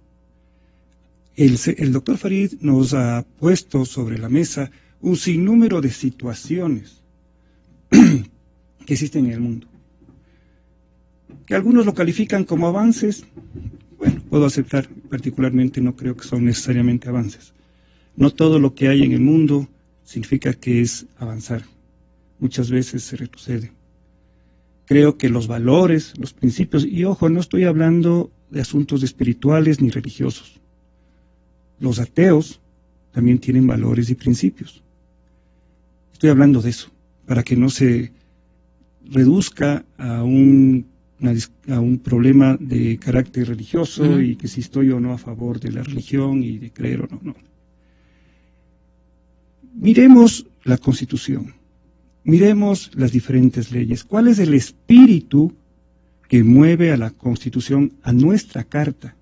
El doctor Farid nos ha puesto sobre la mesa un sinnúmero de situaciones que existen en el mundo. Que algunos lo califican como avances, bueno, puedo aceptar, particularmente no creo que son necesariamente avances. No todo lo que hay en el mundo significa que es avanzar. Muchas veces se retrocede. Creo que los valores, los principios, y ojo, no estoy hablando de asuntos espirituales ni religiosos. Los ateos también tienen valores y principios. Estoy hablando de eso, para que no se reduzca a un problema de carácter religioso y que si estoy o no a favor de la religión y de creer o no. Miremos la Constitución, miremos las diferentes leyes. ¿Cuál es el espíritu que mueve a la Constitución, a nuestra Carta?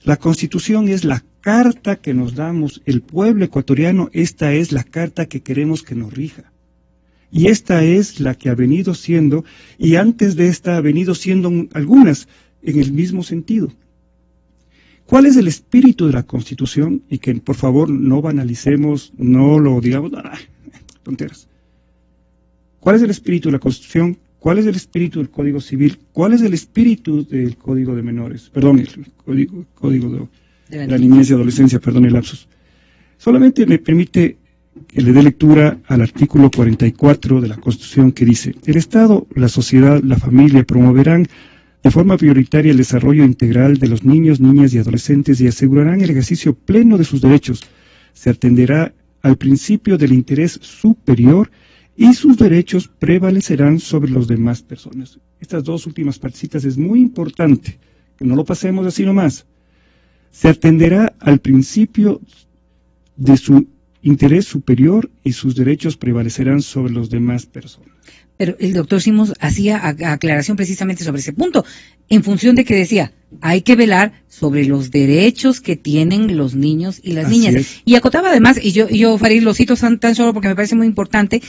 La Constitución es la carta que nos damos, el pueblo ecuatoriano, esta es la carta que queremos que nos rija. Y esta es la que ha venido siendo, y antes de esta ha venido siendo algunas en el mismo sentido. ¿Cuál es el espíritu de la Constitución? Y que por favor no banalicemos, no lo digamos, tonteras. ¿Cuál es el espíritu de la Constitución? ¿Cuál es el espíritu del Código Civil? ¿Cuál es el espíritu del Código de Menores? Perdón, el Código de la Niñez y Adolescencia, perdón el lapsus. Solamente me permite que le dé lectura al artículo 44 de la Constitución que dice: el Estado, la sociedad, la familia promoverán de forma prioritaria el desarrollo integral de los niños, niñas y adolescentes y asegurarán el ejercicio pleno de sus derechos. Se atenderá al principio del interés superior y sus derechos prevalecerán sobre los demás personas. Estas dos últimas partecitas es muy importante, que no lo pasemos así nomás. Se atenderá al principio de su interés superior y sus derechos prevalecerán sobre los demás personas. Pero el doctor Simons hacía aclaración precisamente sobre ese punto, en función de que decía, hay que velar sobre los derechos que tienen los niños y las niñas. Es. Y acotaba además, y yo Farid, lo cito tan solo porque me parece muy importante,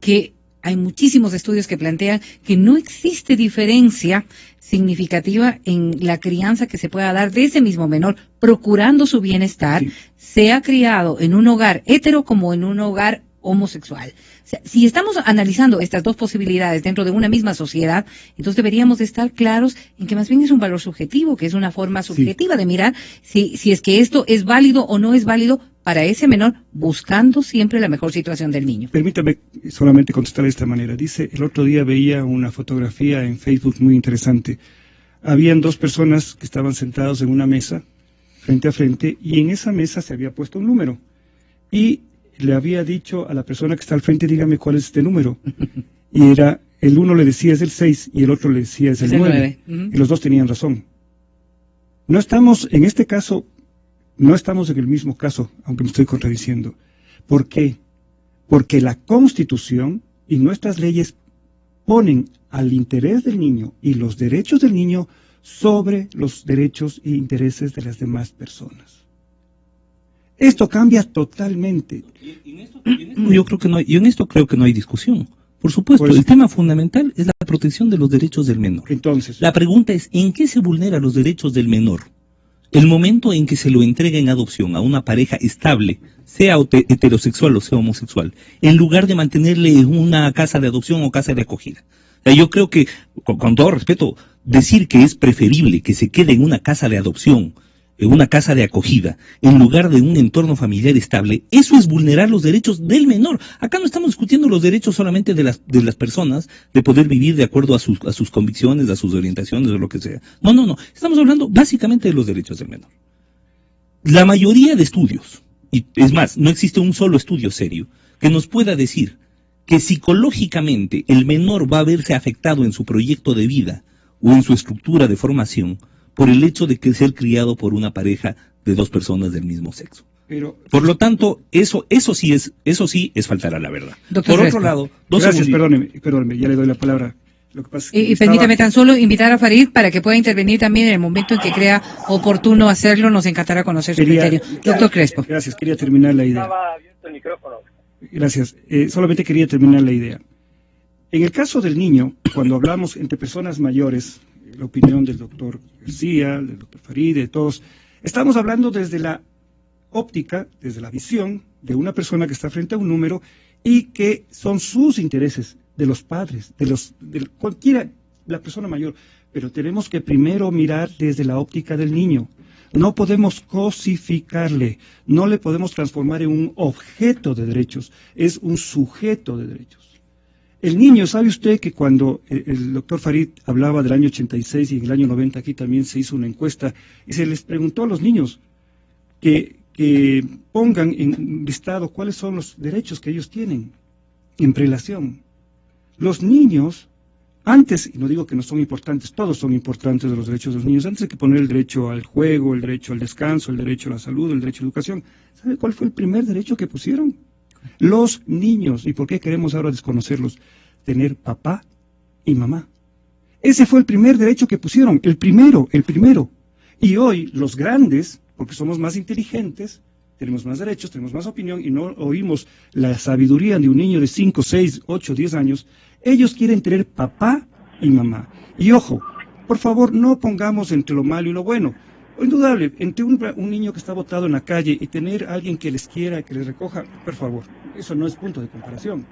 que hay muchísimos estudios que plantean que no existe diferencia significativa en la crianza que se pueda dar de ese mismo menor, procurando su bienestar, sí, sea criado en un hogar hetero como en un hogar homosexual. O sea, si estamos analizando estas dos posibilidades dentro de una misma sociedad, entonces deberíamos de estar claros en que más bien es un valor subjetivo, que es una forma subjetiva, sí, de mirar si es que esto es válido o no es válido para ese menor, buscando siempre la mejor situación del niño. Permítame solamente contestar de esta manera. Dice, el otro día veía una fotografía en Facebook muy interesante. Habían dos personas que estaban sentados en una mesa, frente a frente, y en esa mesa se había puesto un número. Y le había dicho a la persona que está al frente, dígame cuál es este número. Y era, el uno le decía es el 6 y el otro le decía es el 9. Y los dos tenían razón. No estamos, en este caso, no estamos en el mismo caso, aunque me estoy contradiciendo. ¿Por qué? Porque la Constitución y nuestras leyes ponen al interés del niño y los derechos del niño sobre los derechos e intereses de las demás personas. Esto cambia totalmente. Yo en esto creo que no hay discusión. Por supuesto, el tema fundamental es la protección de los derechos del menor. Entonces, la pregunta es, ¿en qué se vulneran los derechos del menor? El momento en que se lo entrega en adopción a una pareja estable, sea heterosexual o sea homosexual, en lugar de mantenerle en una casa de adopción o casa de acogida. O sea, yo creo que, con todo respeto, decir que es preferible que se quede en una casa de adopción, en una casa de acogida, en lugar de un entorno familiar estable, eso es vulnerar los derechos del menor. Acá no estamos discutiendo los derechos solamente de las personas, de poder vivir de acuerdo a sus convicciones, a sus orientaciones, o lo que sea. No. Estamos hablando básicamente de los derechos del menor. La mayoría de estudios, y es más, no existe un solo estudio serio, que nos pueda decir que psicológicamente el menor va a verse afectado en su proyecto de vida o en su estructura de formación por el hecho de que ser criado por una pareja de dos personas del mismo sexo. Por lo tanto, eso sí es faltar a la verdad. Doctor por otro lado, gracias, perdóneme, ya le doy la palabra. Lo que pasa es que y permítame tan solo invitar a Farid para que pueda intervenir también en el momento en que crea oportuno hacerlo. Nos encantará conocer su criterio. Doctor Crespo. Gracias, quería terminar la idea. Estaba abierto el micrófono. Gracias, solamente quería terminar la idea. En el caso del niño, cuando hablamos entre personas mayores, la opinión del doctor García, del doctor Farid, de todos, estamos hablando desde la óptica, desde la visión de una persona que está frente a un número y que son sus intereses, de los padres, de cualquiera, la persona mayor, pero tenemos que primero mirar desde la óptica del niño. No podemos cosificarle, no le podemos transformar en un objeto de derechos, es un sujeto de derechos. El niño, ¿sabe usted que cuando el doctor Farid hablaba del año 86 y en el año 90 aquí también se hizo una encuesta y se les preguntó a los niños que pongan en un listado cuáles son los derechos que ellos tienen en prelación? Los niños, antes, y no digo que no son importantes, todos son importantes de los derechos de los niños, antes de que poner el derecho al juego, el derecho al descanso, el derecho a la salud, el derecho a la educación, ¿sabe cuál fue el primer derecho que pusieron? Los niños. ¿Y por qué queremos ahora desconocerlos? Tener papá y mamá. Ese fue el primer derecho que pusieron, el primero. Y hoy los grandes, porque somos más inteligentes, tenemos más derechos, tenemos más opinión y no oímos la sabiduría de un niño de 5, 6, 8, 10 años, ellos quieren tener papá y mamá. Y ojo, por favor, no pongamos entre lo malo y lo bueno. Indudable, entre un niño que está botado en la calle y tener a alguien que les quiera, que les recoja, por favor, eso no es punto de comparación.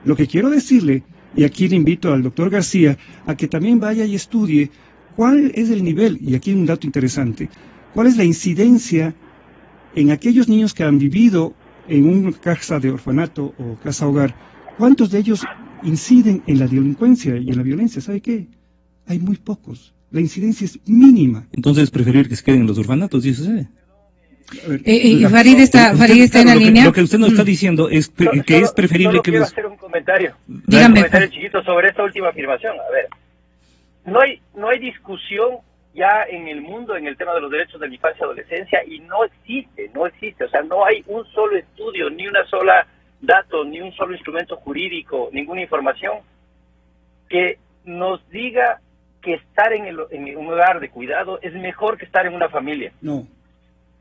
Lo que quiero decirle, y aquí le invito al doctor García, a que también vaya y estudie cuál es el nivel, y aquí hay un dato interesante, cuál es la incidencia en aquellos niños que han vivido en una casa de orfanato o casa hogar, ¿cuántos de ellos inciden en la delincuencia y en la violencia? ¿Sabe qué? Hay muy pocos. La incidencia es mínima. Entonces, preferir que se queden en los orfanatos, ¿y eso se ve? Farid está en la línea. Lo que usted nos está diciendo es que es preferible que... Quiero hacer un comentario. Dígame. Un comentario chiquito sobre esta última afirmación. A ver, no hay discusión ya en el mundo en el tema de los derechos de la infancia y adolescencia, y no existe. O sea, no hay un solo estudio, ni una sola dato, ni un solo instrumento jurídico, ninguna información que nos diga que estar en un hogar de cuidado es mejor que estar en una familia. No.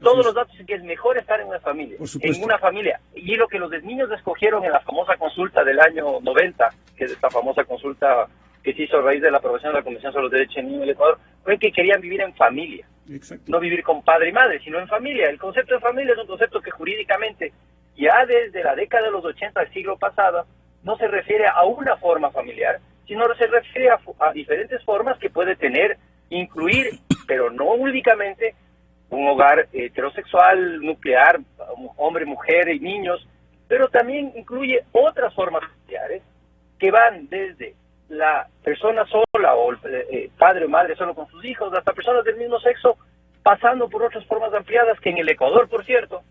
Todos los datos dicen que es mejor estar en una familia. Por supuesto. En una familia. Y lo que los niños escogieron en la famosa consulta del año 90, que es esta famosa consulta que se hizo a raíz de la aprobación de la Convención sobre los Derechos del Niño en el Ecuador, fue que querían vivir en familia. Exacto. No vivir con padre y madre, sino en familia. El concepto de familia es un concepto que jurídicamente, ya desde la década de los 80 del siglo pasado, no se refiere a una forma familiar, sino se refiere a diferentes formas que puede incluir, pero no únicamente, un hogar heterosexual, nuclear, hombre, mujer y niños, pero también incluye otras formas familiares que van desde la persona sola o padre o madre solo con sus hijos, hasta personas del mismo sexo, pasando por otras formas ampliadas que en el Ecuador, por cierto,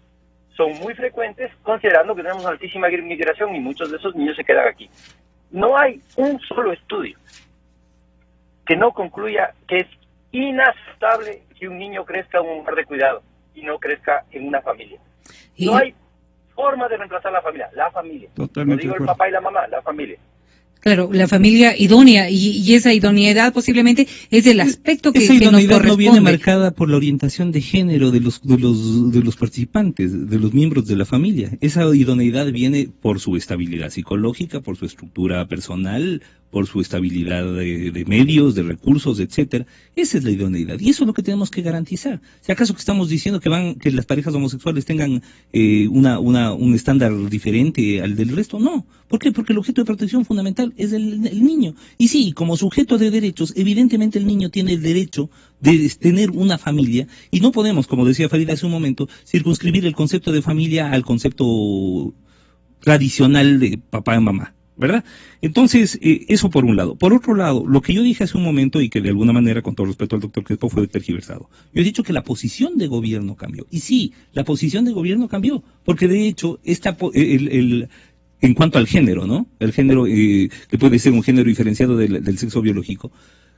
son muy frecuentes, considerando que tenemos una altísima migración y muchos de esos niños se quedan aquí. No hay un solo estudio que no concluya que es inaceptable que un niño crezca en un hogar de cuidado y no crezca en una familia. No hay forma de reemplazar la familia. Totalmente. No digo el papá y la mamá, la familia. Claro, la familia idónea, y esa idoneidad posiblemente es el aspecto que esa nos idoneidad corresponde. no viene marcada por la orientación de género de los participantes, de los miembros de la familia. Esa idoneidad viene por su estabilidad psicológica, por su estructura personal, por su estabilidad de medios, de recursos, etcétera. Esa es la idoneidad, y eso es lo que tenemos que garantizar. Si acaso que estamos diciendo que las parejas homosexuales tengan un estándar diferente al del resto, no. ¿Por qué? Porque el objeto de protección fundamental es el niño. Y sí, como sujeto de derechos, evidentemente el niño tiene el derecho de tener una familia, y no podemos, como decía Farid hace un momento, circunscribir el concepto de familia al concepto tradicional de papá y mamá, ¿verdad? Entonces, eso por un lado. Por otro lado, lo que yo dije hace un momento, y que de alguna manera, con todo respeto al doctor Crespo, fue tergiversado. Yo he dicho que la posición de gobierno cambió. Y sí, la posición de gobierno cambió, porque de hecho, en cuanto al género, ¿no? El género, que puede ser un género diferenciado del sexo biológico,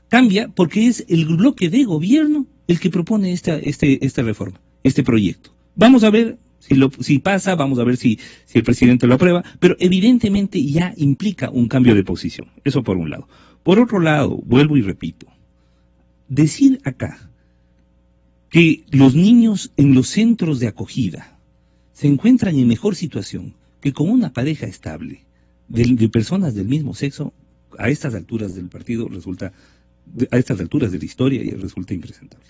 cambia porque es el bloque de gobierno el que propone esta reforma, este proyecto. Vamos a ver si pasa, vamos a ver si el presidente lo aprueba, pero evidentemente ya implica un cambio de posición. Eso por un lado. Por otro lado, vuelvo y repito, decir acá que los niños en los centros de acogida se encuentran en mejor situación que con una pareja estable de personas del mismo sexo, a estas alturas del partido a estas alturas de la historia, resulta impresentable.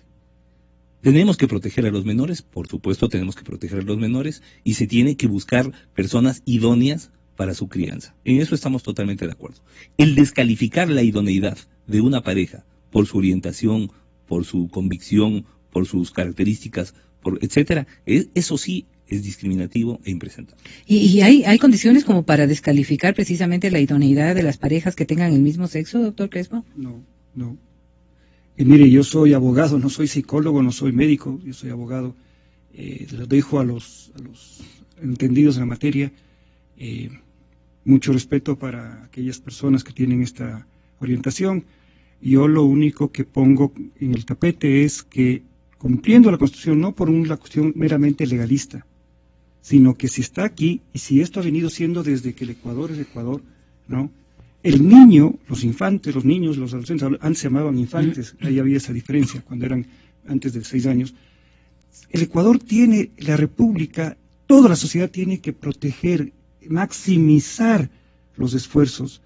Tenemos que proteger a los menores, por supuesto tenemos que proteger a los menores, y se tiene que buscar personas idóneas para su crianza. En eso estamos totalmente de acuerdo. El descalificar la idoneidad de una pareja por su orientación, por su convicción, por sus características, etcétera, eso sí es discriminativo e impresentable. ¿Y hay condiciones como para descalificar precisamente la idoneidad de las parejas que tengan el mismo sexo, doctor Crespo? No. Y mire, yo soy abogado, no soy psicólogo, no soy médico, yo soy abogado. Lo dejo a los entendidos en la materia. Mucho respeto para aquellas personas que tienen esta orientación. Yo lo único que pongo en el tapete es que, cumpliendo la Constitución, no por una cuestión meramente legalista, sino que si está aquí, y si esto ha venido siendo desde que el Ecuador es Ecuador, ¿no? El niño, los infantes, los niños, los adolescentes, antes se llamaban infantes, ahí había esa diferencia, cuando eran antes de 6 años. El Ecuador tiene, la República, toda la sociedad tiene que proteger, maximizar los esfuerzos,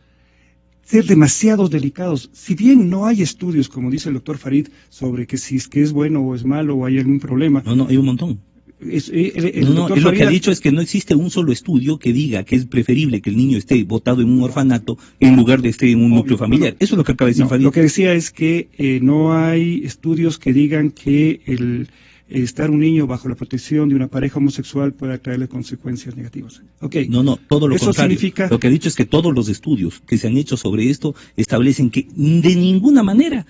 ser demasiado delicados. Si bien no hay estudios, como dice el doctor Farid, sobre que si es que es bueno o es malo o hay algún problema. No, hay un montón. Lo que ha dicho es que no existe un solo estudio que diga que es preferible que el niño esté botado en un orfanato en lugar de estar en un núcleo familiar. Eso es lo que acaba de decir Farid. Lo que decía es que no hay estudios que digan que el estar un niño bajo la protección de una pareja homosexual puede traerle consecuencias negativas. Okay. No, todo lo eso contrario. Significa... Lo que ha dicho es que todos los estudios que se han hecho sobre esto establecen que de ninguna manera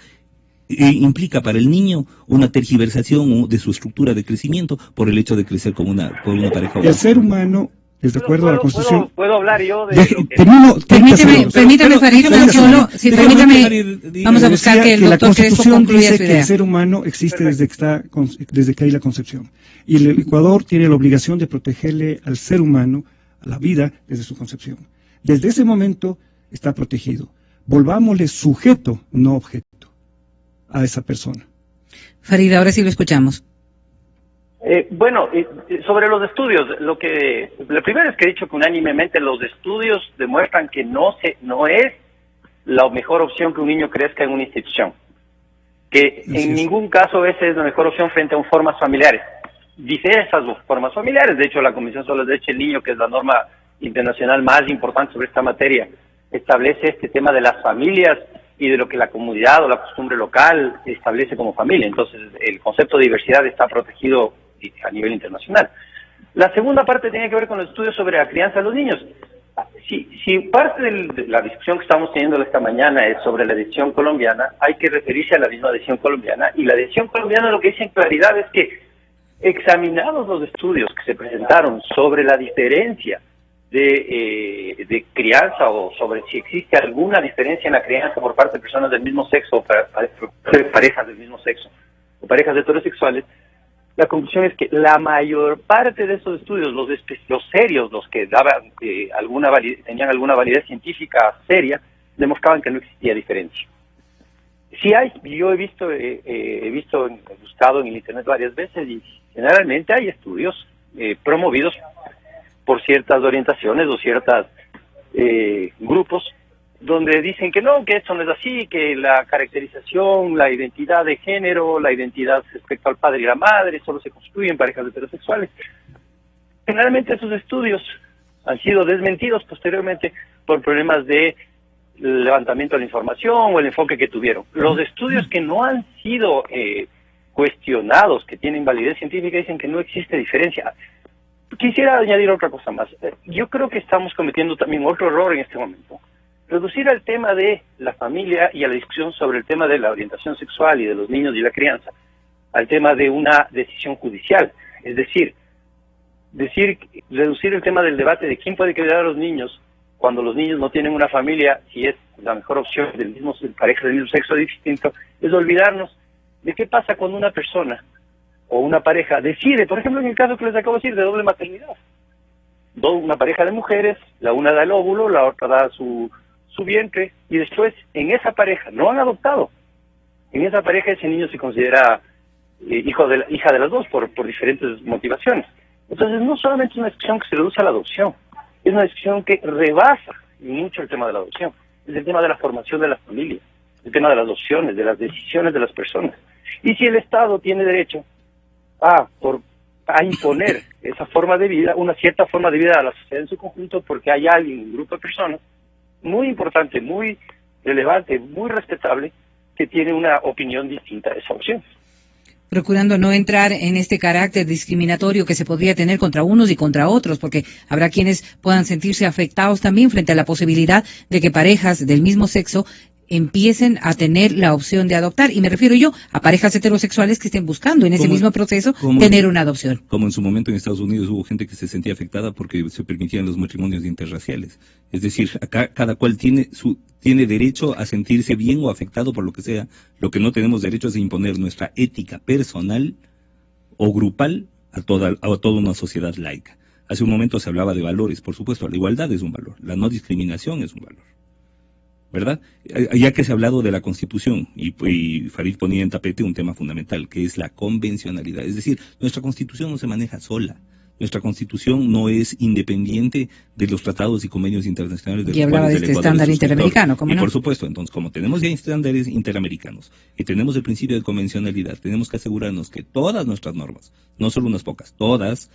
implica para el niño una tergiversación de su estructura de crecimiento por el hecho de crecer con una pareja. El ser humano, de acuerdo a la Constitución... ¿Puedo hablar yo de Permítame, Farid, vamos a buscar que el doctor Crespo concluya su idea. Que el ser humano existe desde que hay la concepción. Y el Ecuador tiene la obligación de protegerle al ser humano, a la vida, desde su concepción. Desde ese momento está protegido. Volvámosle sujeto, no objeto, a esa persona. Farid, ahora sí lo escuchamos. Sobre los estudios, lo primero es que he dicho que unánimemente los estudios demuestran que no es la mejor opción que un niño crezca en una institución, que en ningún caso esa es la mejor opción frente a formas familiares. Dice esas formas familiares, de hecho la Convención sobre los Derechos del Niño, que es la norma internacional más importante sobre esta materia, establece este tema de las familias y de lo que la comunidad o la costumbre local establece como familia. Entonces el concepto de diversidad está protegido a nivel internacional. La segunda parte tiene que ver con los estudios sobre la crianza de los niños. Si parte de la discusión que estamos teniendo esta mañana es sobre la decisión colombiana, hay que referirse a la misma decisión colombiana, y la decisión colombiana lo que dice en claridad es que, examinados los estudios que se presentaron sobre la diferencia de crianza, o sobre si existe alguna diferencia en la crianza por parte de personas del mismo sexo o parejas del mismo sexo o parejas heterosexuales, la conclusión es que la mayor parte de esos estudios, los serios, los que daban tenían alguna validez científica seria, demostraban que no existía diferencia. Yo he buscado en el internet varias veces, y generalmente hay estudios promovidos por ciertas orientaciones o ciertos grupos donde dicen que no, que esto no es así, que la caracterización, la identidad de género, la identidad respecto al padre y la madre solo se construyen en parejas heterosexuales. Generalmente esos estudios han sido desmentidos posteriormente por problemas de levantamiento de la información o el enfoque que tuvieron. Los estudios que no han sido cuestionados, que tienen validez científica, dicen que no existe diferencia. Quisiera añadir otra cosa más. Yo creo que estamos cometiendo también otro error en este momento. Reducir al tema de la familia y a la discusión sobre el tema de la orientación sexual y de los niños y la crianza al tema de una decisión judicial. Es decir, reducir el tema del debate de quién puede criar a los niños cuando los niños no tienen una familia, si es la mejor opción de pareja del mismo sexo distinto, es olvidarnos de qué pasa cuando una persona o una pareja decide, por ejemplo en el caso que les acabo de decir, de doble maternidad. Una pareja de mujeres, la una da el óvulo, la otra da su vientre, y después en esa pareja, no han adoptado, en esa pareja ese niño se considera hija de las dos por diferentes motivaciones. Entonces no solamente es una discusión que se reduce a la adopción, es una discusión que rebasa mucho el tema de la adopción, es el tema de la formación de las familias, el tema de las adopciones, de las decisiones de las personas. Y si el Estado tiene derecho a imponer esa forma de vida, una cierta forma de vida a la sociedad en su conjunto, porque hay alguien, un grupo de personas muy importante, muy relevante, muy respetable, que tiene una opinión distinta de esa opción. Procurando no entrar en este carácter discriminatorio que se podría tener contra unos y contra otros, porque habrá quienes puedan sentirse afectados también frente a la posibilidad de que parejas del mismo sexo empiecen a tener la opción de adoptar, y me refiero yo a parejas heterosexuales que estén buscando en ese mismo proceso tener una adopción. Como en su momento en Estados Unidos hubo gente que se sentía afectada porque se permitían los matrimonios interraciales. Es decir, acá cada cual tiene derecho a sentirse bien o afectado por lo que sea. Lo que no tenemos derecho es a imponer nuestra ética personal o grupal a toda una sociedad laica. Hace un momento se hablaba de valores, por supuesto, la igualdad es un valor, la no discriminación es un valor, ¿verdad? Ya que se ha hablado de la Constitución, y Farid ponía en tapete un tema fundamental, que es la convencionalidad. Es decir, nuestra Constitución no se maneja sola. Nuestra Constitución no es independiente de los tratados y convenios internacionales de los cuales el Ecuador es suscriptor. Estándar interamericano, ¿cómo no? Y por supuesto, entonces, como tenemos ya estándares interamericanos y tenemos el principio de convencionalidad, tenemos que asegurarnos que todas nuestras normas, no solo unas pocas, todas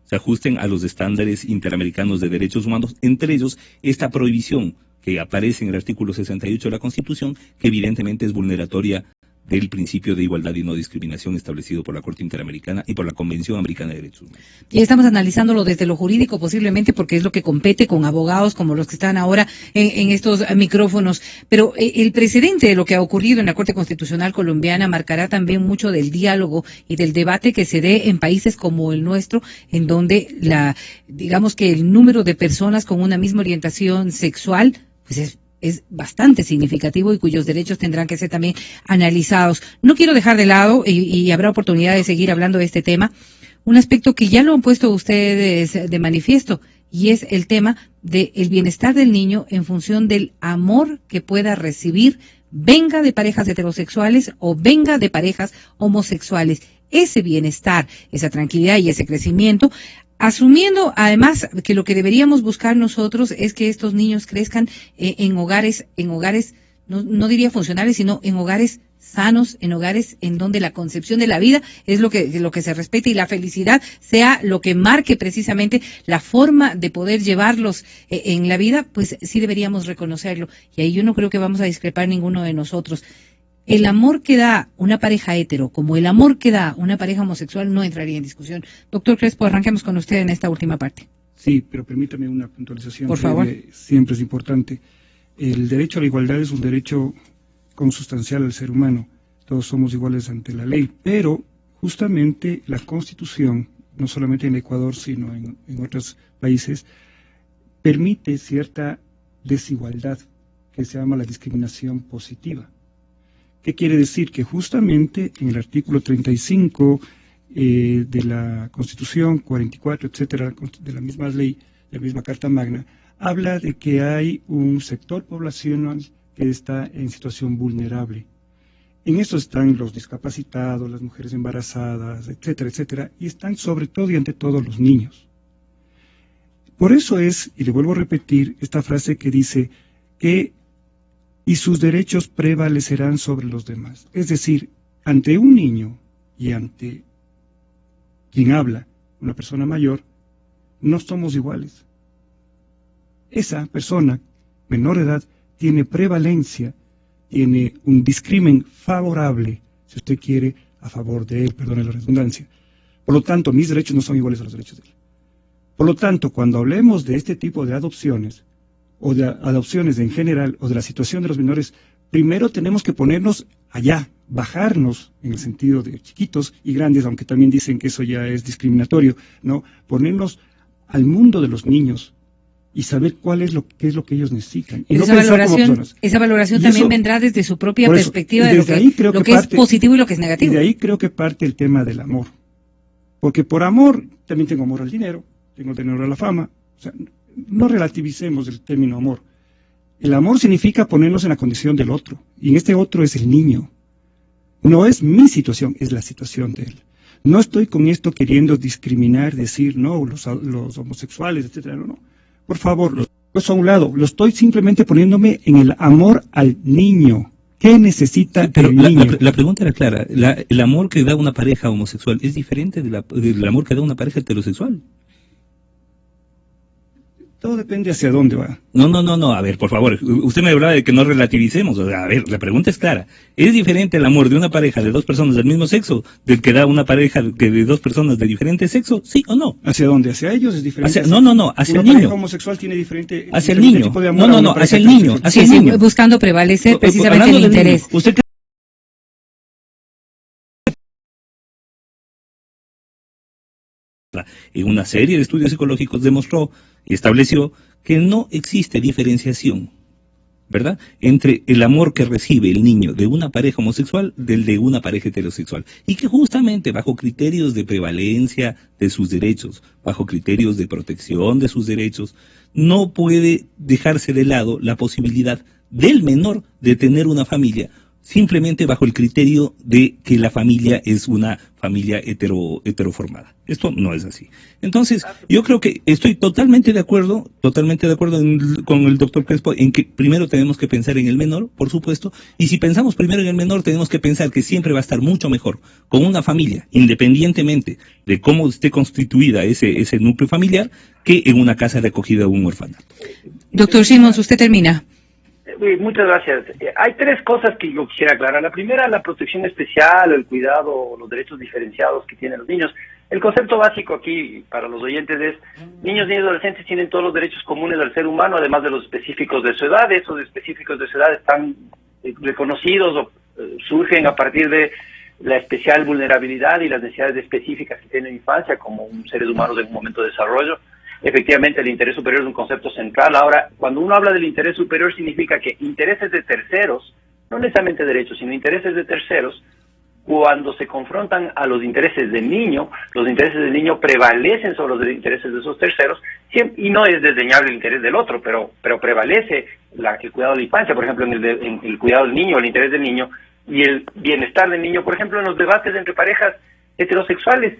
se ajusten a los estándares interamericanos de derechos humanos, entre ellos esta prohibición que aparece en el artículo 68 de la Constitución, que evidentemente es vulneratoria del principio de igualdad y no discriminación establecido por la Corte Interamericana y por la Convención Americana de Derechos Humanos. Y estamos analizándolo desde lo jurídico posiblemente porque es lo que compete con abogados como los que están ahora en estos micrófonos. Pero el precedente de lo que ha ocurrido en la Corte Constitucional colombiana marcará también mucho del diálogo y del debate que se dé en países como el nuestro, en donde digamos que el número de personas con una misma orientación sexual pues es bastante significativo y cuyos derechos tendrán que ser también analizados. No quiero dejar de lado, y habrá oportunidad de seguir hablando de este tema, un aspecto que ya lo han puesto ustedes de manifiesto, y es el tema del bienestar del niño en función del amor que pueda recibir, venga de parejas heterosexuales o venga de parejas homosexuales. Ese bienestar, esa tranquilidad y ese crecimiento, asumiendo además que lo que deberíamos buscar nosotros es que estos niños crezcan en hogares, no diría funcionales, sino en hogares sanos, en hogares en donde la concepción de la vida es lo que se respete y la felicidad sea lo que marque precisamente la forma de poder llevarlos en la vida, pues sí deberíamos reconocerlo. Y ahí yo no creo que vamos a discrepar ninguno de nosotros. El amor que da una pareja hetero, como el amor que da una pareja homosexual, no entraría en discusión. Doctor Crespo, arranquemos con usted en esta última parte. Sí, pero permítame una puntualización. Por favor. Siempre es importante. El derecho a la igualdad es un derecho consustancial al ser humano. Todos somos iguales ante la ley, pero justamente la Constitución, no solamente en Ecuador, sino en otros países, permite cierta desigualdad que se llama la discriminación positiva. ¿Qué quiere decir? Que justamente en el artículo 35 de la Constitución, 44, etcétera, de la misma ley, de la misma Carta Magna, habla de que hay un sector poblacional que está en situación vulnerable. En eso están los discapacitados, las mujeres embarazadas, etcétera, etcétera, y están sobre todo y ante todo los niños. Por eso es, y le vuelvo a repetir, esta frase que dice que y sus derechos prevalecerán sobre los demás. Es decir, ante un niño y ante quien habla, una persona mayor, no somos iguales. Esa persona, menor de edad, tiene prevalencia, tiene un discrimen favorable, si usted quiere, a favor de él, perdone la redundancia. Por lo tanto, mis derechos no son iguales a los derechos de él. Por lo tanto, cuando hablemos de este tipo de adopciones, o de adopciones en general, o de la situación de los menores, primero tenemos que ponernos allá, bajarnos en el sentido de chiquitos y grandes, aunque también dicen que eso ya es discriminatorio, ¿no? Ponernos al mundo de los niños y saber qué es lo que ellos necesitan. Y esa valoración también vendrá desde su propia perspectiva de lo que es positivo y lo que es negativo. Y de ahí creo que parte el tema del amor. Porque por amor, también tengo amor al dinero, tengo dinero a la fama, o sea, no relativicemos el término amor. El amor significa ponernos en la condición del otro, y en este otro es el niño. No es mi situación, es la situación de él. No estoy con esto queriendo discriminar, decir, no, los homosexuales, etcétera, no. Por favor, eso a un lado. Lo estoy simplemente poniéndome en el amor al niño. ¿Qué necesita el niño? La pregunta era clara. ¿El amor que da una pareja homosexual es diferente del amor que da una pareja heterosexual? Todo depende hacia dónde va. No, a ver, por favor, usted me hablaba de que no relativicemos, o sea, a ver, la pregunta es clara. ¿Es diferente el amor de una pareja de dos personas del mismo sexo del que da una pareja de dos personas de diferente sexo? ¿Sí o no? ¿Hacia dónde? ¿Hacia ellos es diferente? Hacia el niño. Una pareja homosexual tiene diferente hacia el niño. Tipo de amor hacia el niño, hacia el niño. Buscando prevalecer precisamente el interés. ¿Usted en una serie de estudios psicológicos demostró y estableció que no existe diferenciación, ¿verdad?, entre el amor que recibe el niño de una pareja homosexual del de una pareja heterosexual, y que justamente bajo criterios de prevalencia de sus derechos, bajo criterios de protección de sus derechos, no puede dejarse de lado la posibilidad del menor de tener una familia, simplemente bajo el criterio de que la familia es una familia heteroformada. Esto no es así. Entonces, yo creo que estoy totalmente de acuerdo con el doctor Crespo en que primero tenemos que pensar en el menor, por supuesto, y si pensamos primero en el menor, tenemos que pensar que siempre va a estar mucho mejor con una familia, independientemente de cómo esté constituida ese núcleo familiar, que en una casa de acogida o un orfanato. Doctor Simons, usted termina. Muchas gracias. Hay tres cosas que yo quisiera aclarar. La primera, la protección especial, el cuidado, los derechos diferenciados que tienen los niños. El concepto básico aquí para los oyentes es: niños, niñas y adolescentes tienen todos los derechos comunes del ser humano, además de los específicos de su edad. Esos específicos de su edad están reconocidos o surgen a partir de la especial vulnerabilidad y las necesidades específicas que tiene la infancia como seres humanos en un momento de desarrollo. Efectivamente, el interés superior es un concepto central. Ahora, cuando uno habla del interés superior, significa que intereses de terceros, no necesariamente derechos, sino intereses de terceros, cuando se confrontan a los intereses del niño, los intereses del niño prevalecen sobre los intereses de esos terceros, y no es desdeñable el interés del otro, pero prevalece el cuidado de la infancia, por ejemplo, en el cuidado del niño, el interés del niño, y el bienestar del niño, por ejemplo, en los debates entre parejas heterosexuales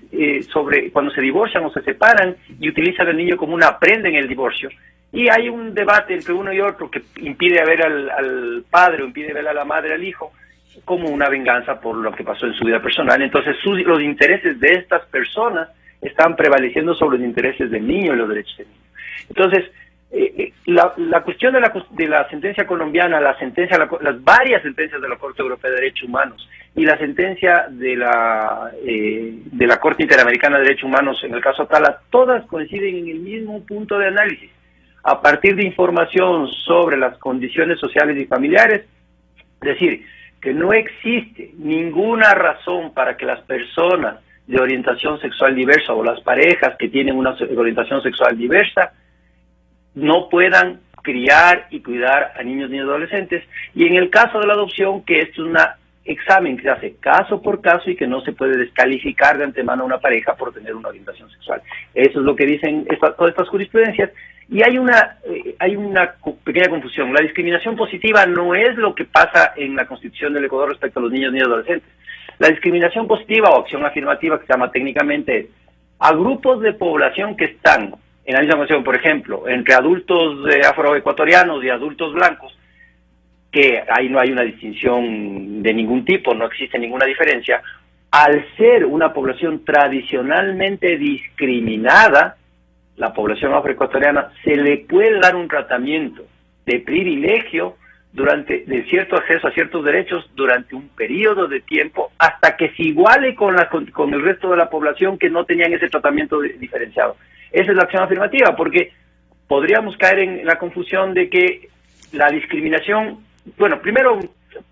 sobre cuando se divorcian o se separan y utilizan al niño como una prenda en el divorcio. Y hay un debate entre uno y otro que impide ver al padre o impide ver a la madre al hijo como una venganza por lo que pasó en su vida personal. Entonces los intereses de estas personas están prevaleciendo sobre los intereses del niño y los derechos del niño. Entonces, la cuestión de la sentencia colombiana, las varias sentencias de la Corte Europea de Derechos Humanos y la sentencia de la Corte Interamericana de Derechos Humanos en el caso Atala, todas coinciden en el mismo punto de análisis. A partir de información sobre las condiciones sociales y familiares, es decir, que no existe ninguna razón para que las personas de orientación sexual diversa o las parejas que tienen una orientación sexual diversa no puedan criar y cuidar a niños y adolescentes. Y en el caso de la adopción, que esto es un examen que se hace caso por caso y que no se puede descalificar de antemano a una pareja por tener una orientación sexual. Eso es lo que dicen todas estas jurisprudencias. Y hay una pequeña confusión. La discriminación positiva no es lo que pasa en la Constitución del Ecuador respecto a los niños y adolescentes. La discriminación positiva o acción afirmativa, que se llama técnicamente, es a grupos de población que están en la misma condición, por ejemplo, entre adultos afroecuatorianos y adultos blancos, que ahí no hay una distinción de ningún tipo, no existe ninguna diferencia. Al ser una población tradicionalmente discriminada, la población afroecuatoriana, se le puede dar un tratamiento de privilegio de cierto acceso a ciertos derechos durante un periodo de tiempo hasta que se iguale con el resto de la población que no tenían ese tratamiento diferenciado. Esa es la acción afirmativa, porque podríamos caer en la confusión de que la discriminación, bueno, primero,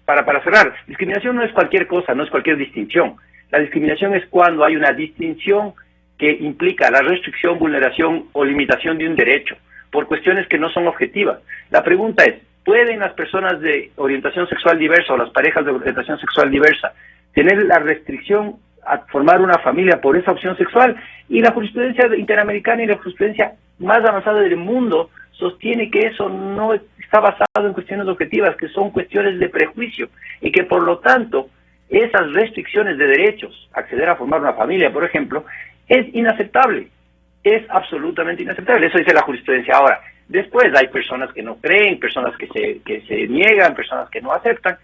para cerrar, discriminación no es cualquier cosa, no es cualquier distinción. La discriminación es cuando hay una distinción que implica la restricción, vulneración o limitación de un derecho por cuestiones que no son objetivas. La pregunta es, ¿pueden las personas de orientación sexual diversa o las parejas de orientación sexual diversa tener la restricción a formar una familia por esa opción sexual? Y la jurisprudencia interamericana y la jurisprudencia más avanzada del mundo sostiene que eso no está basado en cuestiones objetivas, que son cuestiones de prejuicio, y que por lo tanto esas restricciones de derechos, acceder a formar una familia, por ejemplo, es inaceptable, es absolutamente inaceptable. Eso dice la jurisprudencia. Ahora, después hay personas que no creen, personas que se niegan, personas que no aceptan.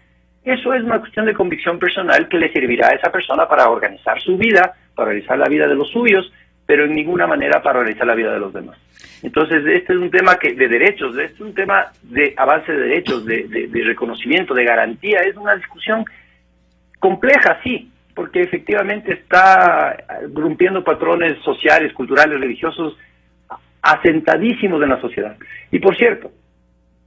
Eso es una cuestión de convicción personal que le servirá a esa persona para organizar su vida, para realizar la vida de los suyos, pero en ninguna manera para realizar la vida de los demás. Entonces, este es un tema de derechos, este es un tema de avance de derechos, de reconocimiento, de garantía. Es una discusión compleja, sí, porque efectivamente está rompiendo patrones sociales, culturales, religiosos asentadísimos en la sociedad. Y por cierto,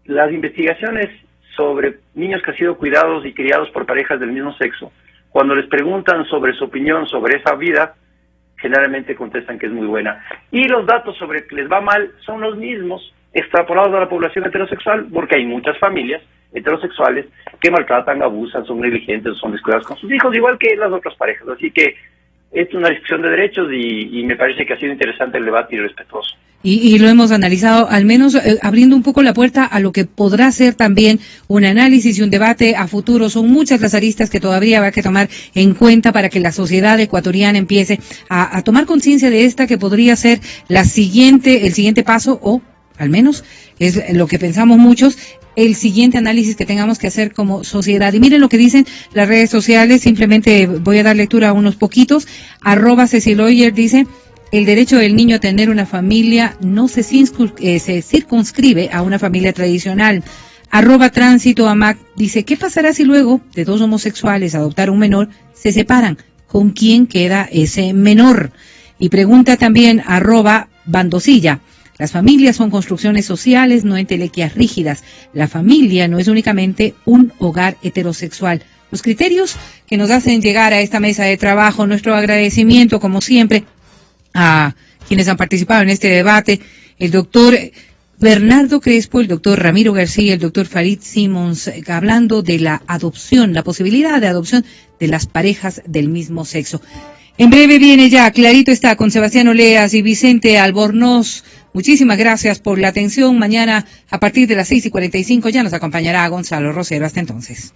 las investigaciones sobre niños que han sido cuidados y criados por parejas del mismo sexo, cuando les preguntan sobre su opinión sobre esa vida, generalmente contestan que es muy buena. Y los datos sobre que les va mal son los mismos extrapolados a la población heterosexual, porque hay muchas familias heterosexuales que maltratan, abusan, son negligentes, son descuidados con sus hijos, igual que las otras parejas. Así que es una discusión de derechos y me parece que ha sido interesante el debate y respetuoso. Y lo hemos analizado, al menos abriendo un poco la puerta a lo que podrá ser también un análisis y un debate a futuro. Son muchas las aristas que todavía va a que tomar en cuenta para que la sociedad ecuatoriana empiece a tomar conciencia de esta que podría ser el siguiente paso, o al menos es lo que pensamos muchos, el siguiente análisis que tengamos que hacer como sociedad. Y miren lo que dicen las redes sociales, simplemente voy a dar lectura a unos poquitos. @Ceciloyer dice: el derecho del niño a tener una familia no se circunscribe a una familia tradicional. @tránsitoamac dice, ¿qué pasará si luego de dos homosexuales adoptar un menor se separan? ¿Con quién queda ese menor? Y pregunta también @bandosilla. Las familias son construcciones sociales, no entelequias rígidas. La familia no es únicamente un hogar heterosexual. Los criterios que nos hacen llegar a esta mesa de trabajo, nuestro agradecimiento, como siempre, a quienes han participado en este debate, el doctor Bernardo Crespo, el doctor Ramiro García, el doctor Farid Simons, hablando de la adopción, la posibilidad de adopción de las parejas del mismo sexo. En breve viene ya, clarito está, con Sebastián Oleas y Vicente Albornoz. Muchísimas gracias por la atención. Mañana, a partir de las 6:45, ya nos acompañará Gonzalo Rosero. Hasta entonces.